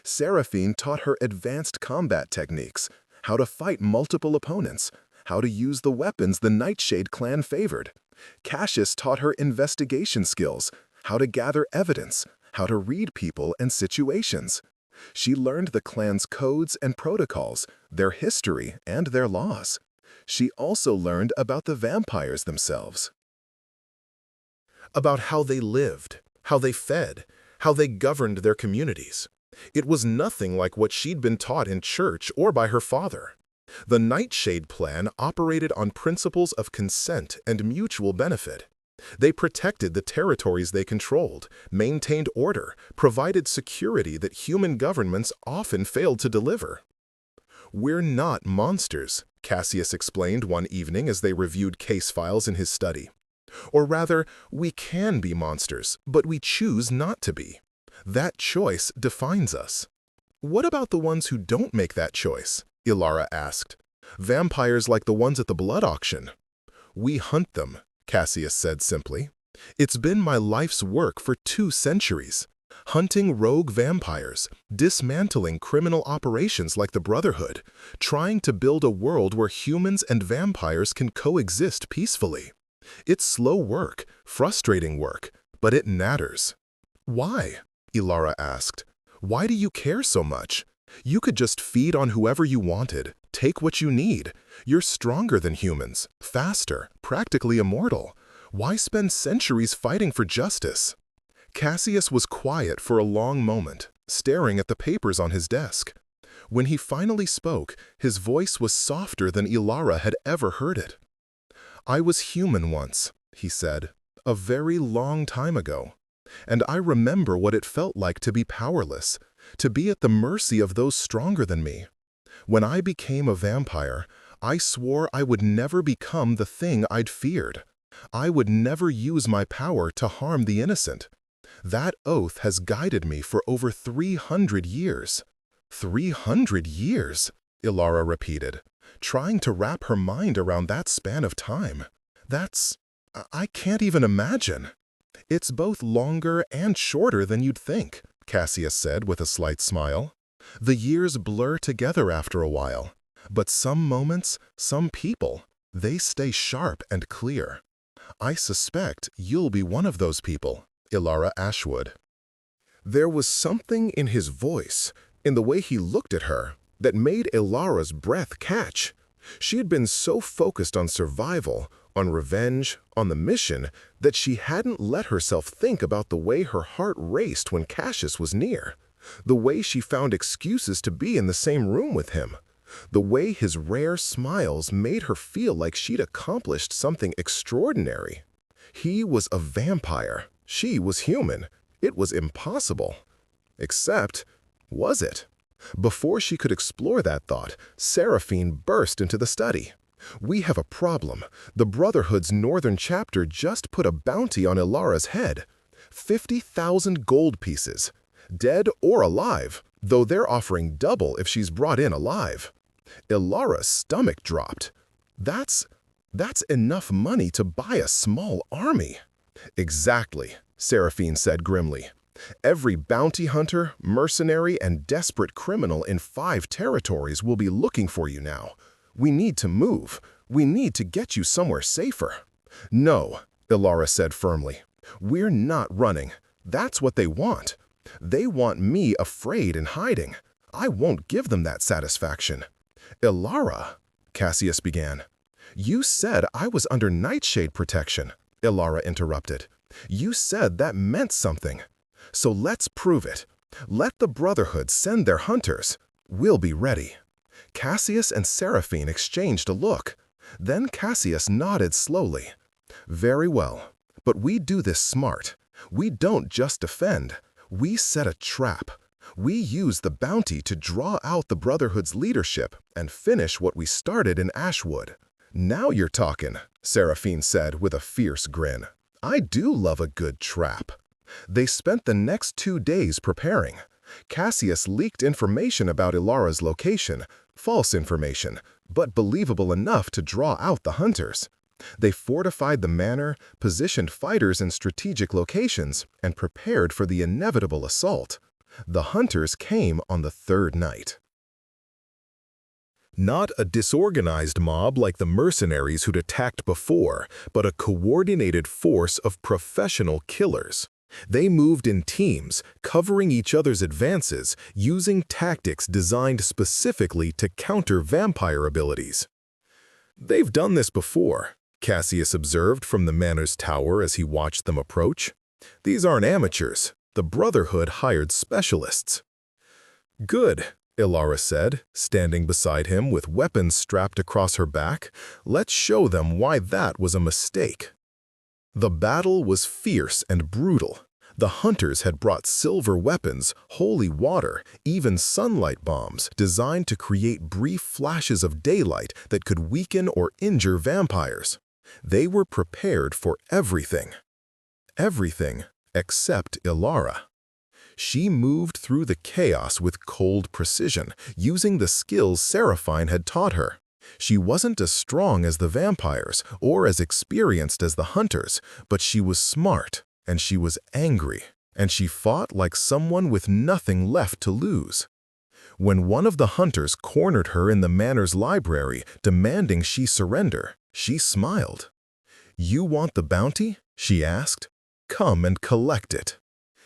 Seraphine taught her advanced combat techniques, how to fight multiple opponents, how to use the weapons the Nightshade clan favored. Cassius taught her investigation skills, how to gather evidence, how to read people and situations. She learned the clan's codes and protocols, their history and their laws. She also learned about the vampires themselves. About how they lived, how they fed, how they governed their communities. It was nothing like what she'd been taught in church or by her father. The Nightshade plan operated on principles of consent and mutual benefit. They protected the territories they controlled, maintained order, provided security that human governments often failed to deliver. "We're not monsters," Cassius explained one evening as they reviewed case files in his study. "Or rather, we can be monsters, but we choose not to be. That choice defines us." "What about the ones who don't make that choice?" Ilara asked. "Vampires like the ones at the blood auction." "We hunt them," Cassius said simply. "It's been my life's work for 2 centuries. Hunting rogue vampires, dismantling criminal operations like the Brotherhood, trying to build a world where humans and vampires can coexist peacefully. It's slow work, frustrating work, but it matters." "Why?" Ilara asked. "Why do you care so much? You could just feed on whoever you wanted, take what you need. You're stronger than humans, faster, practically immortal. Why spend centuries fighting for justice?" Cassius was quiet for a long moment, staring at the papers on his desk. When he finally spoke, his voice was softer than Ilara had ever heard it. "I was human once," he said, "a very long time ago. And I remember what it felt like to be powerless, to be at the mercy of those stronger than me. When I became a vampire, I swore I would never become the thing I'd feared. I would never use my power to harm the innocent. That oath has guided me for over 300 years. 300 years, Ilara repeated, trying to wrap her mind around that span of time. I can't even imagine. It's both longer and shorter than you'd think, Cassius said with a slight smile. The years blur together after a while, but some moments, some people, they stay sharp and clear. I suspect you'll be one of those people, Ilara Ashwood. There was something in his voice, in the way he looked at her, that made Ilara's breath catch. She had been so focused on survival, on revenge, on the mission, that she hadn't let herself think about the way her heart raced when Cassius was near, the way she found excuses to be in the same room with him, the way his rare smiles made her feel like she'd accomplished something extraordinary. He was a vampire. She was human. It was impossible. Except, was it? Before she could explore that thought, Seraphine burst into the study. "We have a problem. The Brotherhood's northern chapter just put a bounty on Ilara's head. 50,000 gold pieces. Dead or alive, though they're offering double if she's brought in alive." Ilara's stomach dropped. That's enough money to buy a small army. "Exactly," Seraphine said grimly. "Every bounty hunter, mercenary, and desperate criminal in 5 territories will be looking for you now. We need to move. We need to get you somewhere safer." "No," Ilara said firmly. "We're not running. That's what they want. They want me afraid and hiding. I won't give them that satisfaction." "Ilara," Cassius began. "You said I was under Nightshade protection," Ilara interrupted. "You said that meant something. So let's prove it. Let the Brotherhood send their hunters. We'll be ready." Cassius and Seraphine exchanged a look. Then Cassius nodded slowly. "Very well, but we do this smart. We don't just defend. We set a trap. We use the bounty to draw out the Brotherhood's leadership and finish what we started in Ashwood." "Now you're talking," Seraphine said with a fierce grin. "I do love a good trap." They spent the next 2 days preparing. Cassius leaked information about Ilara's location, false information, but believable enough to draw out the hunters. They fortified the manor, positioned fighters in strategic locations, and prepared for the inevitable assault. The hunters came on the third night. Not a disorganized mob like the mercenaries who'd attacked before, but a coordinated force of professional killers. They moved in teams, covering each other's advances, using tactics designed specifically to counter vampire abilities. "They've done this before," Cassius observed from the manor's tower as he watched them approach. "These aren't amateurs. The Brotherhood hired specialists." "Good," Ilara said, standing beside him with weapons strapped across her back. "Let's show them why that was a mistake." The battle was fierce and brutal. The hunters had brought silver weapons, holy water, even sunlight bombs designed to create brief flashes of daylight that could weaken or injure vampires. They were prepared for everything. Everything except Ilara. She moved through the chaos with cold precision, using the skills Seraphine had taught her. She wasn't as strong as the vampires or as experienced as the hunters, but she was smart, and she was angry, and she fought like someone with nothing left to lose. When one of the hunters cornered her in the manor's library, demanding she surrender, she smiled. "You want the bounty?" she asked. "Come and collect it."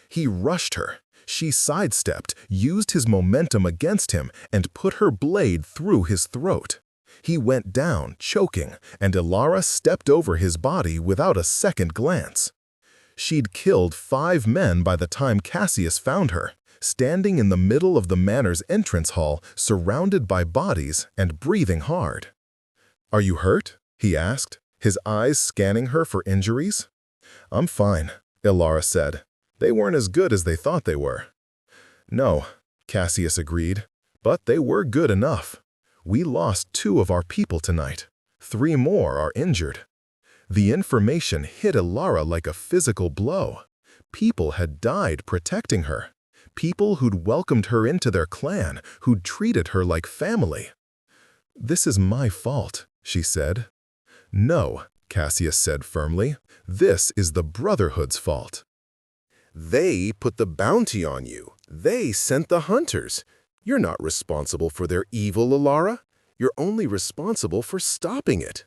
He rushed her. She sidestepped, used his momentum against him, and put her blade through his throat. He went down, choking, and Ilara stepped over his body without a second glance. She'd killed 5 men by the time Cassius found her, standing in the middle of the manor's entrance hall, surrounded by bodies and breathing hard. "Are you hurt?" he asked, his eyes scanning her for injuries. "I'm fine," Ilara said. "They weren't as good as they thought they were." "No," Cassius agreed, "but they were good enough. We lost 2 of our people tonight. 3 more are injured." The information hit Ilara like a physical blow. People had died protecting her. People who'd welcomed her into their clan, who'd treated her like family. "This is my fault," she said. "No," Cassius said firmly. "This is the Brotherhood's fault. They put the bounty on you. They sent the hunters. You're not responsible for their evil, Ilara. You're only responsible for stopping it."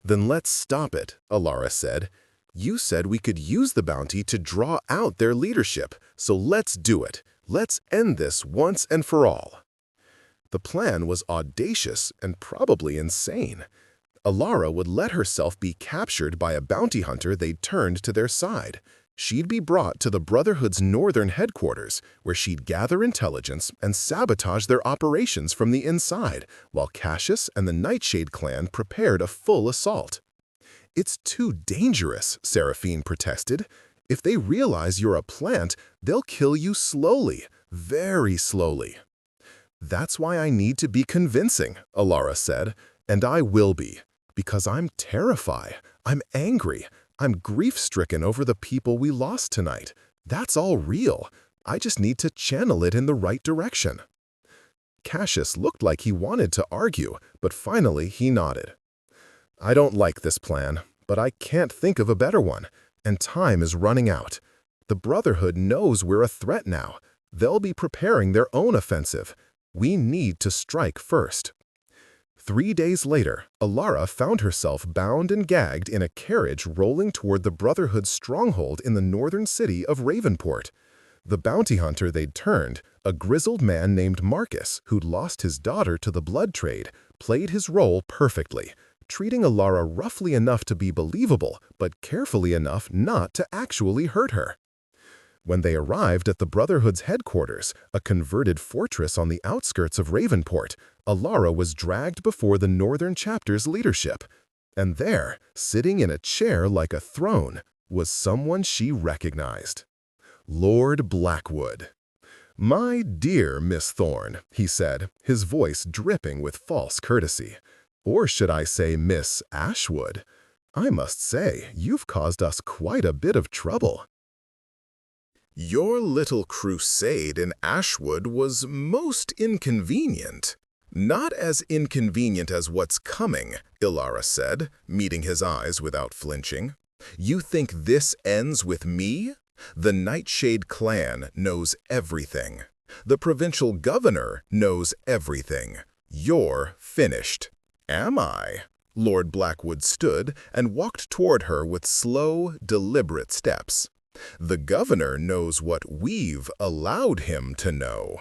"Then let's stop it," Ilara said. "You said we could use the bounty to draw out their leadership, so let's do it. Let's end this once and for all." The plan was audacious and probably insane. Ilara would let herself be captured by a bounty hunter they'd turned to their side. She'd be brought to the Brotherhood's northern headquarters, where she'd gather intelligence and sabotage their operations from the inside, while Cassius and the Nightshade clan prepared a full assault. "It's too dangerous," Seraphine protested. "If they realize you're a plant, they'll kill you slowly, very slowly." "That's why I need to be convincing," Ilara said, "and I will be, because I'm terrified, I'm angry, I'm grief-stricken over the people we lost tonight. That's all real. I just need to channel it in the right direction." Cassius looked like he wanted to argue, but finally he nodded. "I don't like this plan, but I can't think of a better one, and time is running out. The Brotherhood knows we're a threat now. They'll be preparing their own offensive. We need to strike first." 3 days later, Ilara found herself bound and gagged in a carriage rolling toward the Brotherhood's stronghold in the northern city of Ravenport. The bounty hunter they'd turned, a grizzled man named Marcus, who'd lost his daughter to the blood trade, played his role perfectly, treating Ilara roughly enough to be believable, but carefully enough not to actually hurt her. When they arrived at the Brotherhood's headquarters, a converted fortress on the outskirts of Ravenport, Ilara was dragged before the Northern Chapter's leadership. And there, sitting in a chair like a throne, was someone she recognized. Lord Blackwood. "My dear Miss Thorne," he said, his voice dripping with false courtesy. "Or should I say Miss Ashwood? I must say, you've caused us quite a bit of trouble." Your little crusade in Ashwood was most inconvenient. Not as inconvenient as what's coming, Ilara said, meeting his eyes without flinching. You think this ends with me? The Nightshade clan knows everything. The provincial governor knows everything. You're finished. Am I? Lord Blackwood stood and walked toward her with slow, deliberate steps. The governor knows what we've allowed him to know.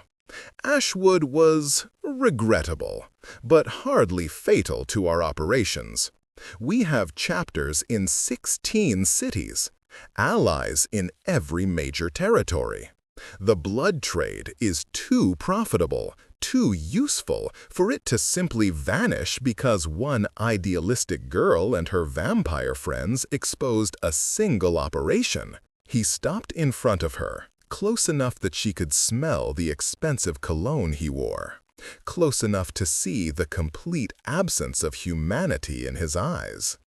Ashwood was regrettable, but hardly fatal to our operations. We have chapters in 16 cities, allies in every major territory. The blood trade is too profitable, too useful for it to simply vanish because one idealistic girl and her vampire friends exposed a single operation. He stopped in front of her, close enough that she could smell the expensive cologne he wore, close enough to see the complete absence of humanity in his eyes.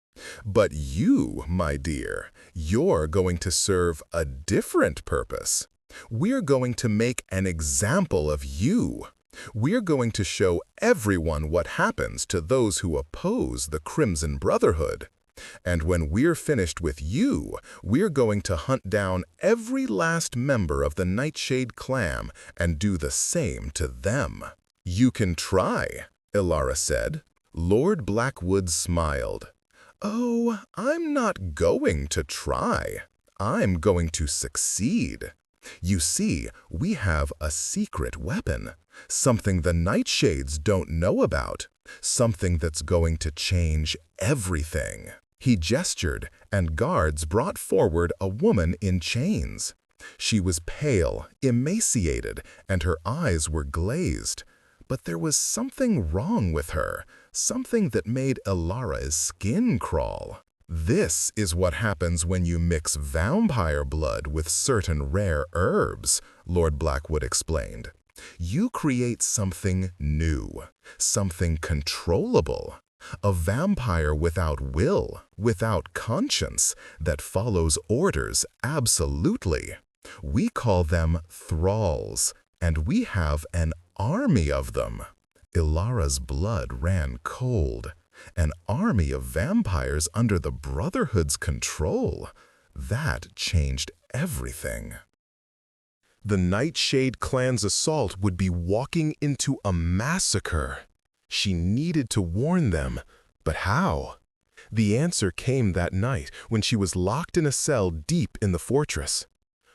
But you, my dear, you're going to serve a different purpose. We're going to make an example of you. We're going to show everyone what happens to those who oppose the Crimson Brotherhood. And when we're finished with you, we're going to hunt down every last member of the Nightshade clan and do the same to them. You can try, Ilara said. Lord Blackwood smiled. Oh, I'm not going to try. I'm going to succeed. You see, we have a secret weapon, something the Nightshades don't know about, something that's going to change everything. He gestured, and guards brought forward a woman in chains. She was pale, emaciated, and her eyes were glazed. But there was something wrong with her, something that made Ilara's skin crawl. This is what happens when you mix vampire blood with certain rare herbs, Lord Blackwood explained. You create something new, something controllable. A vampire without will, without conscience, that follows orders absolutely. We call them thralls, and we have an army of them. Ilara's blood ran cold. An army of vampires under the Brotherhood's control. That changed everything. The Nightshade clan's assault would be walking into a massacre. She needed to warn them, but how? The answer came that night when she was locked in a cell deep in the fortress.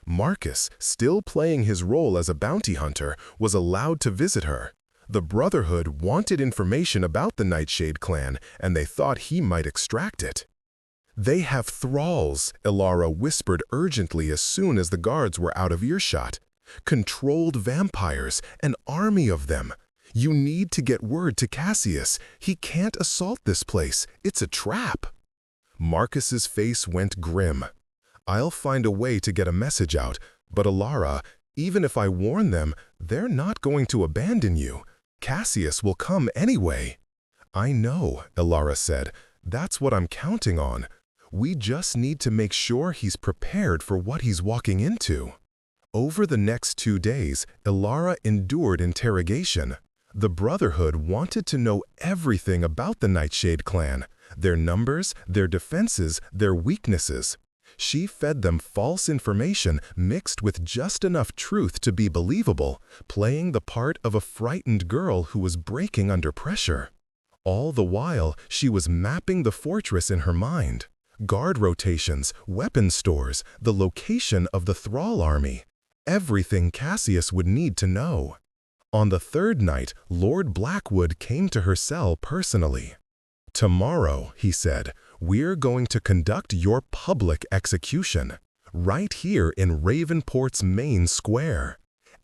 Marcus, still playing his role as a bounty hunter, was allowed to visit her. The Brotherhood wanted information about the Nightshade clan, and they thought he might extract it. They have thralls, Ilara whispered urgently as soon as the guards were out of earshot. Controlled vampires, an army of them. You need to get word to Cassius. He can't assault this place. It's a trap. Marcus's face went grim. I'll find a way to get a message out, but Ilara, even if I warn them, they're not going to abandon you. Cassius will come anyway. I know, Ilara said. That's what I'm counting on. We just need to make sure he's prepared for what he's walking into. Over the next 2 days, Ilara endured interrogation. The Brotherhood wanted to know everything about the Nightshade clan, their numbers, their defenses, their weaknesses. She fed them false information mixed with just enough truth to be believable, playing the part of a frightened girl who was breaking under pressure. All the while, she was mapping the fortress in her mind. Guard rotations, weapon stores, the location of the Thrall army. Everything Cassius would need to know. On the 3rd night, Lord Blackwood came to her cell personally. Tomorrow, he said, we're going to conduct your public execution, right here in Ravenport's main square.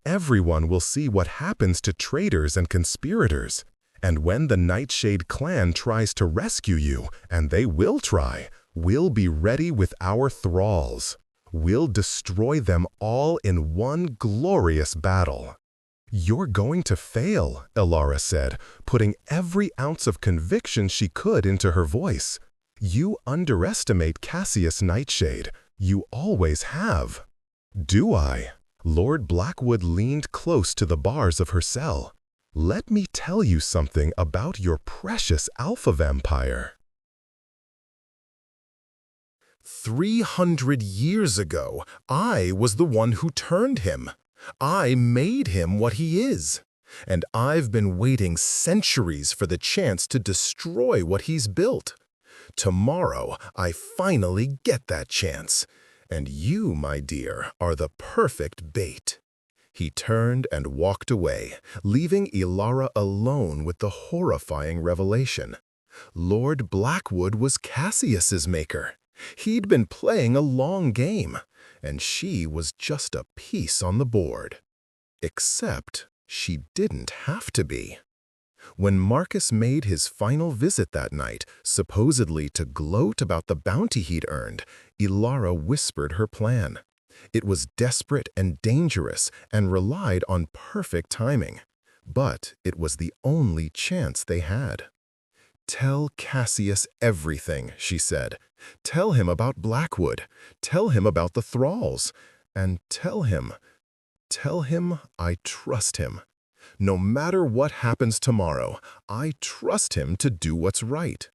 Everyone will see what happens to traitors and conspirators. And when the Nightshade clan tries to rescue you, and they will try, we'll be ready with our thralls. We'll destroy them all in one glorious battle. You're going to fail, Ilara said, putting every ounce of conviction she could into her voice. You underestimate Cassius Nightshade. You always have. Do I? Lord Blackwood leaned close to the bars of her cell. Let me tell you something about your precious alpha vampire. 300 years ago, I was the one who turned him. I made him what he is. And I've been waiting centuries for the chance to destroy what he's built. Tomorrow, I finally get that chance. And you, my dear, are the perfect bait. He turned and walked away, leaving Ilara alone with the horrifying revelation. Lord Blackwood was Cassius's maker. He'd been playing a long game, and she was just a piece on the board. Except she didn't have to be. When Marcus made his final visit that night, supposedly to gloat about the bounty he'd earned, Ilara whispered her plan. It was desperate and dangerous and relied on perfect timing. But it was the only chance they had. "Tell Cassius everything," she said. "Tell him about Blackwood. Tell him about the thralls. And tell him I trust him. No matter what happens tomorrow, I trust him to do what's right."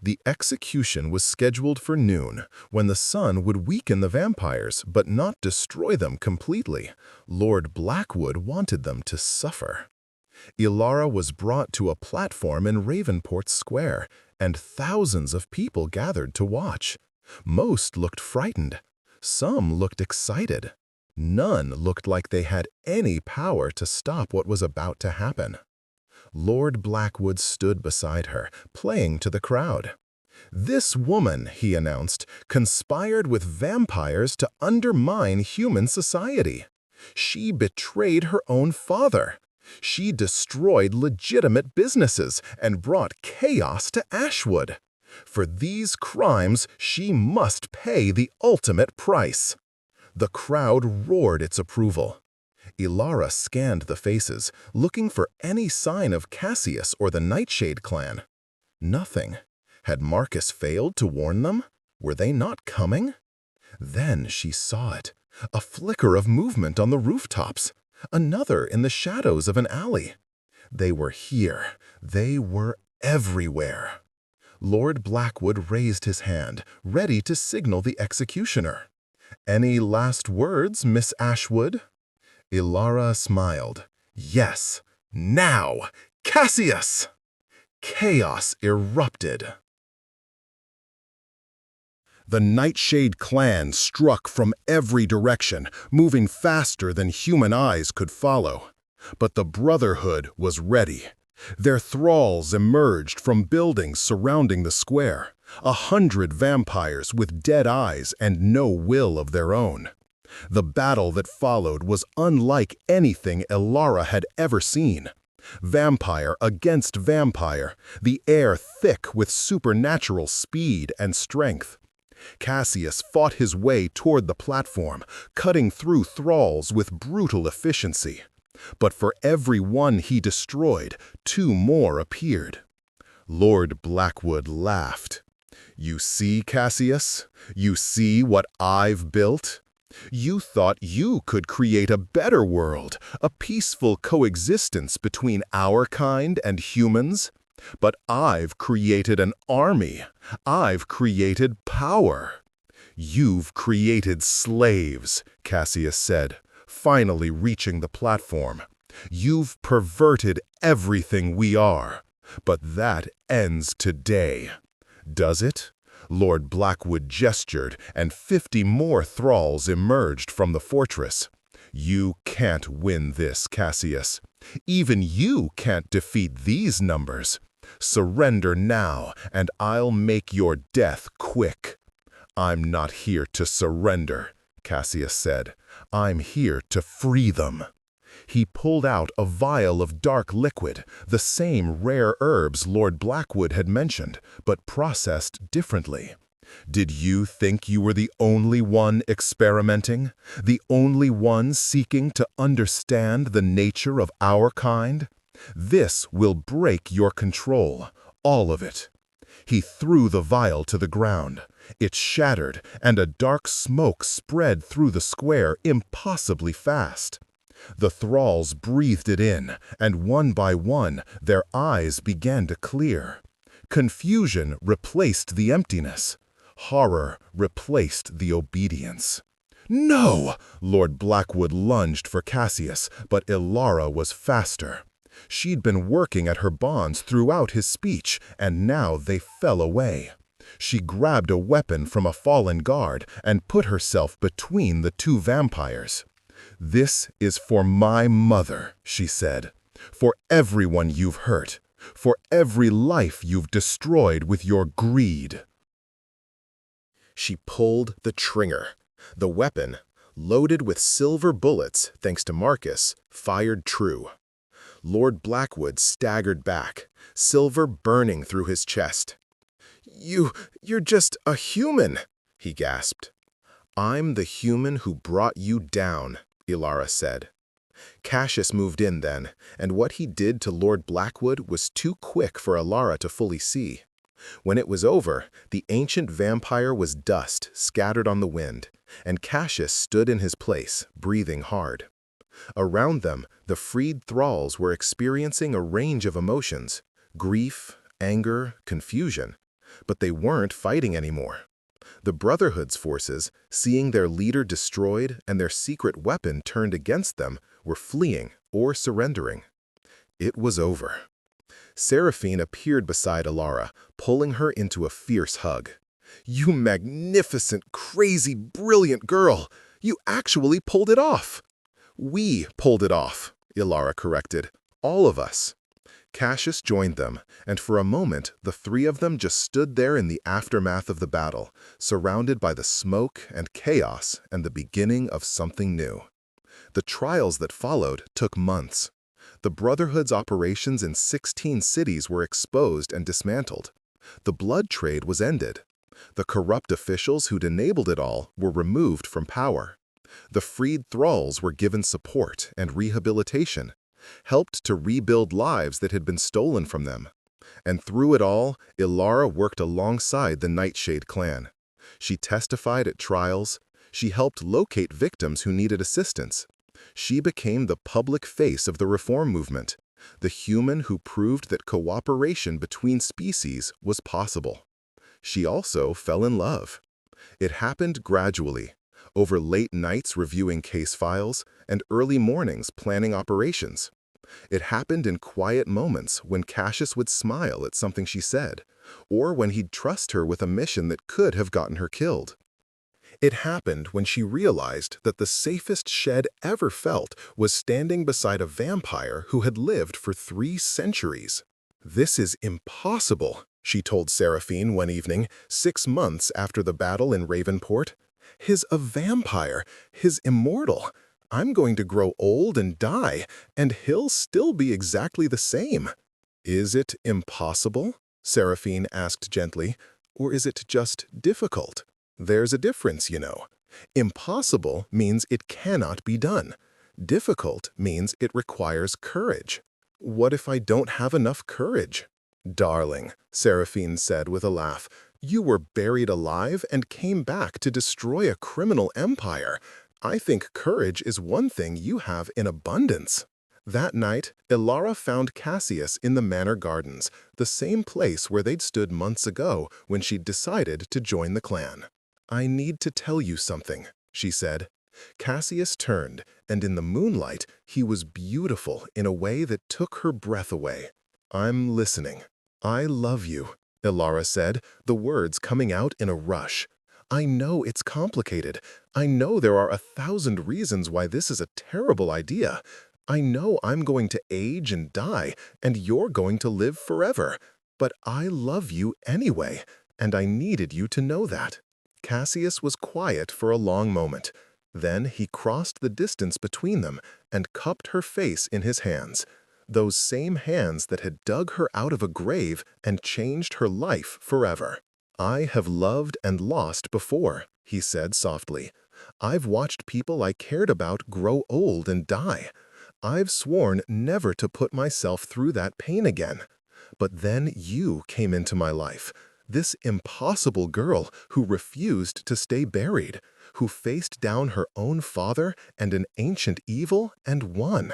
The execution was scheduled for noon, when the sun would weaken the vampires but not destroy them completely. Lord Blackwood wanted them to suffer. Ilara was brought to a platform in Ravenport Square, and thousands of people gathered to watch. Most looked frightened. Some looked excited. None looked like they had any power to stop what was about to happen. Lord Blackwood stood beside her, playing to the crowd. "This woman," he announced, "conspired with vampires to undermine human society. She betrayed her own father. She destroyed legitimate businesses and brought chaos to Ashwood. For these crimes, she must pay the ultimate price." The crowd roared its approval. Ilara scanned the faces, looking for any sign of Cassius or the Nightshade clan. Nothing. Had Marcus failed to warn them? Were they not coming? Then she saw it. A flicker of movement on the rooftops. Another in the shadows of an alley. They were here. They were everywhere. Lord Blackwood raised his hand, ready to signal the executioner. "Any last words, Miss Ashwood?" Ilara smiled. "Yes, now! Cassius!" Chaos erupted. The Nightshade clan struck from every direction, moving faster than human eyes could follow. But the Brotherhood was ready. Their thralls emerged from buildings surrounding the square, 100 vampires with dead eyes and no will of their own. The battle that followed was unlike anything Ilara had ever seen. Vampire against vampire, the air thick with supernatural speed and strength. Cassius fought his way toward the platform, cutting through thralls with brutal efficiency. But for every one he destroyed, 2 more appeared. Lord Blackwood laughed. "You see, Cassius? You see what I've built? You thought you could create a better world, a peaceful coexistence between our kind and humans? But I've created an army. I've created power." "You've created slaves," Cassius said, finally reaching the platform. "You've perverted everything we are. But that ends today." "Does it?" Lord Blackwood gestured, and 50 more thralls emerged from the fortress. "You can't win this, Cassius. Even you can't defeat these numbers. Surrender now, and I'll make your death quick." "I'm not here to surrender," Cassius said. "I'm here to free them." He pulled out a vial of dark liquid, the same rare herbs Lord Blackwood had mentioned, but processed differently. "Did you think you were the only one experimenting? The only one seeking to understand the nature of our kind? This will break your control, all of it." He threw the vial to the ground. It shattered, and a dark smoke spread through the square impossibly fast. The thralls breathed it in, and one by one, their eyes began to clear. Confusion replaced the emptiness. Horror replaced the obedience. "No!" Lord Blackwood lunged for Cassius, but Ilara was faster. She'd been working at her bonds throughout his speech, and now they fell away. She grabbed a weapon from a fallen guard and put herself between the two vampires. "This is for my mother," she said. "For everyone you've hurt. For every life you've destroyed with your greed." She pulled the trigger. The weapon, loaded with silver bullets thanks to Marcus, fired true. Lord Blackwood staggered back, silver burning through his chest. You're just a human," he gasped. "I'm the human who brought you down," Ilara said. Cassius moved in then, and what he did to Lord Blackwood was too quick for Ilara to fully see. When it was over, the ancient vampire was dust scattered on the wind, and Cassius stood in his place, breathing hard. Around them, the freed thralls were experiencing a range of emotions: grief, anger, confusion. But they weren't fighting anymore. The Brotherhood's forces, seeing their leader destroyed and their secret weapon turned against them, were fleeing or surrendering. It was over. Seraphine appeared beside Ilara, pulling her into a fierce hug. "You magnificent, crazy, brilliant girl! You actually pulled it off!" "We pulled it off," Ilara corrected. "All of us." Cassius joined them, and for a moment the three of them just stood there in the aftermath of the battle, surrounded by the smoke and chaos and the beginning of something new. The trials that followed took months. The Brotherhood's operations in 16 cities were exposed and dismantled. The blood trade was ended. The corrupt officials who'd enabled it all were removed from power. The freed thralls were given support and rehabilitation, helped to rebuild lives that had been stolen from them. And through it all, Ilara worked alongside the Nightshade clan. She testified at trials. She helped locate victims who needed assistance. She became the public face of the reform movement, the human who proved that cooperation between species was possible. She also fell in love. It happened gradually, over late nights reviewing case files and early mornings planning operations. It happened in quiet moments when Cassius would smile at something she said, or when he'd trust her with a mission that could have gotten her killed. It happened when she realized that the safest Shed ever felt was standing beside a vampire who had lived for 3 centuries. "This is impossible," she told Seraphine one evening, 6 months after the battle in Ravenport. "He's a vampire. He's immortal. I'm going to grow old and die, and he'll still be exactly the same." "Is it impossible?" Seraphine asked gently. "Or is it just difficult? There's a difference, you know. Impossible means it cannot be done. Difficult means it requires courage. What if I don't have enough courage?" "Darling," Seraphine said with a laugh, "you were buried alive and came back to destroy a criminal empire. I think courage is one thing you have in abundance." That night, Ilara found Cassius in the Manor Gardens, the same place where they'd stood months ago when she'd decided to join the clan. "I need to tell you something," she said. Cassius turned, and in the moonlight, he was beautiful in a way that took her breath away. "I'm listening." "I love you," Ilara said, the words coming out in a rush. "I know it's complicated. I know there are 1,000 reasons why this is a terrible idea. I know I'm going to age and die, and you're going to live forever. But I love you anyway, and I needed you to know that." Cassius was quiet for a long moment. Then he crossed the distance between them and cupped her face in his hands. Those same hands that had dug her out of a grave and changed her life forever. "I have loved and lost before," he said softly. "I've watched people I cared about grow old and die. I've sworn never to put myself through that pain again. But then you came into my life. This impossible girl who refused to stay buried, who faced down her own father and an ancient evil and won.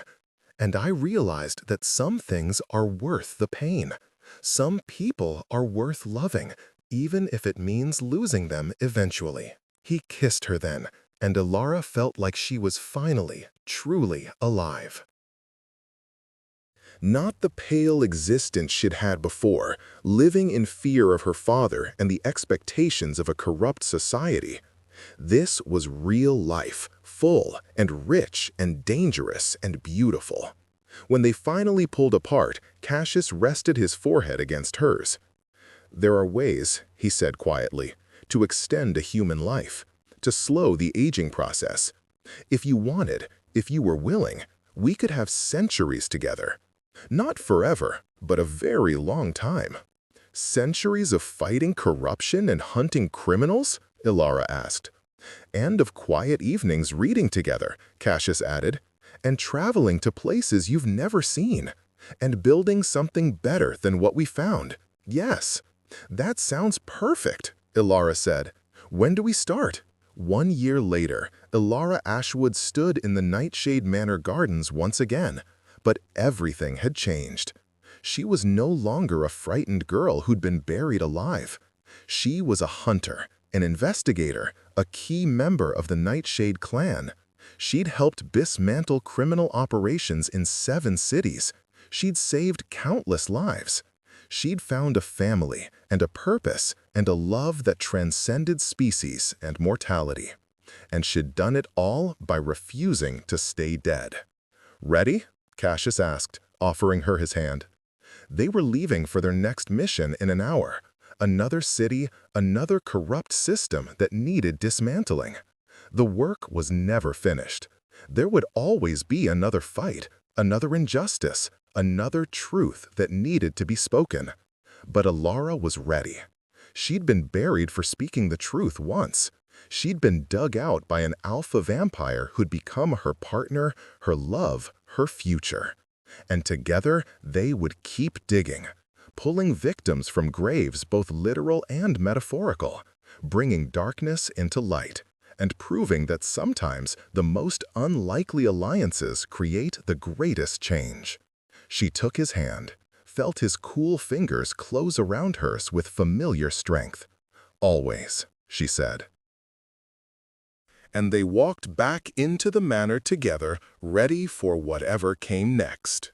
And I realized that some things are worth the pain. Some people are worth loving, even if it means losing them eventually. He kissed her then, and Elara felt like she was finally, truly alive. Not the pale existence she'd had before, living in fear of her father and the expectations of a corrupt society. This was real life, full and rich and dangerous and beautiful. When they finally pulled apart, Cassius rested his forehead against hers. "There are ways," he said quietly, "to extend a human life, to slow the aging process. If you wanted, if you were willing, we could have centuries together. Not forever, but a very long time." "Centuries of fighting corruption and hunting criminals?" Elara asked. "And of quiet evenings reading together," Cassius added, "and traveling to places you've never seen, and building something better than what we found. Yes, that sounds perfect," Elara said. "When do we start?" 1 year later, Elara Ashwood stood in the Nightshade Manor gardens once again, but everything had changed. She was no longer a frightened girl who'd been buried alive. She was a hunter, an investigator, a key member of the Nightshade clan. She'd helped dismantle criminal operations in 7 cities. She'd saved countless lives. She'd found a family and a purpose and a love that transcended species and mortality. And she'd done it all by refusing to stay dead. "Ready?" Cassius asked, offering her his hand. They were leaving for their next mission in an hour. Another city, another corrupt system that needed dismantling. The work was never finished. There would always be another fight, another injustice, another truth that needed to be spoken. But Elara was ready. She'd been buried for speaking the truth once. She'd been dug out by an alpha vampire who'd become her partner, her love, her future. And together, they would keep digging, pulling victims from graves both literal and metaphorical, bringing darkness into light, and proving that sometimes the most unlikely alliances create the greatest change. She took his hand, felt his cool fingers close around hers with familiar strength. "Always," she said. And they walked back into the manor together, ready for whatever came next.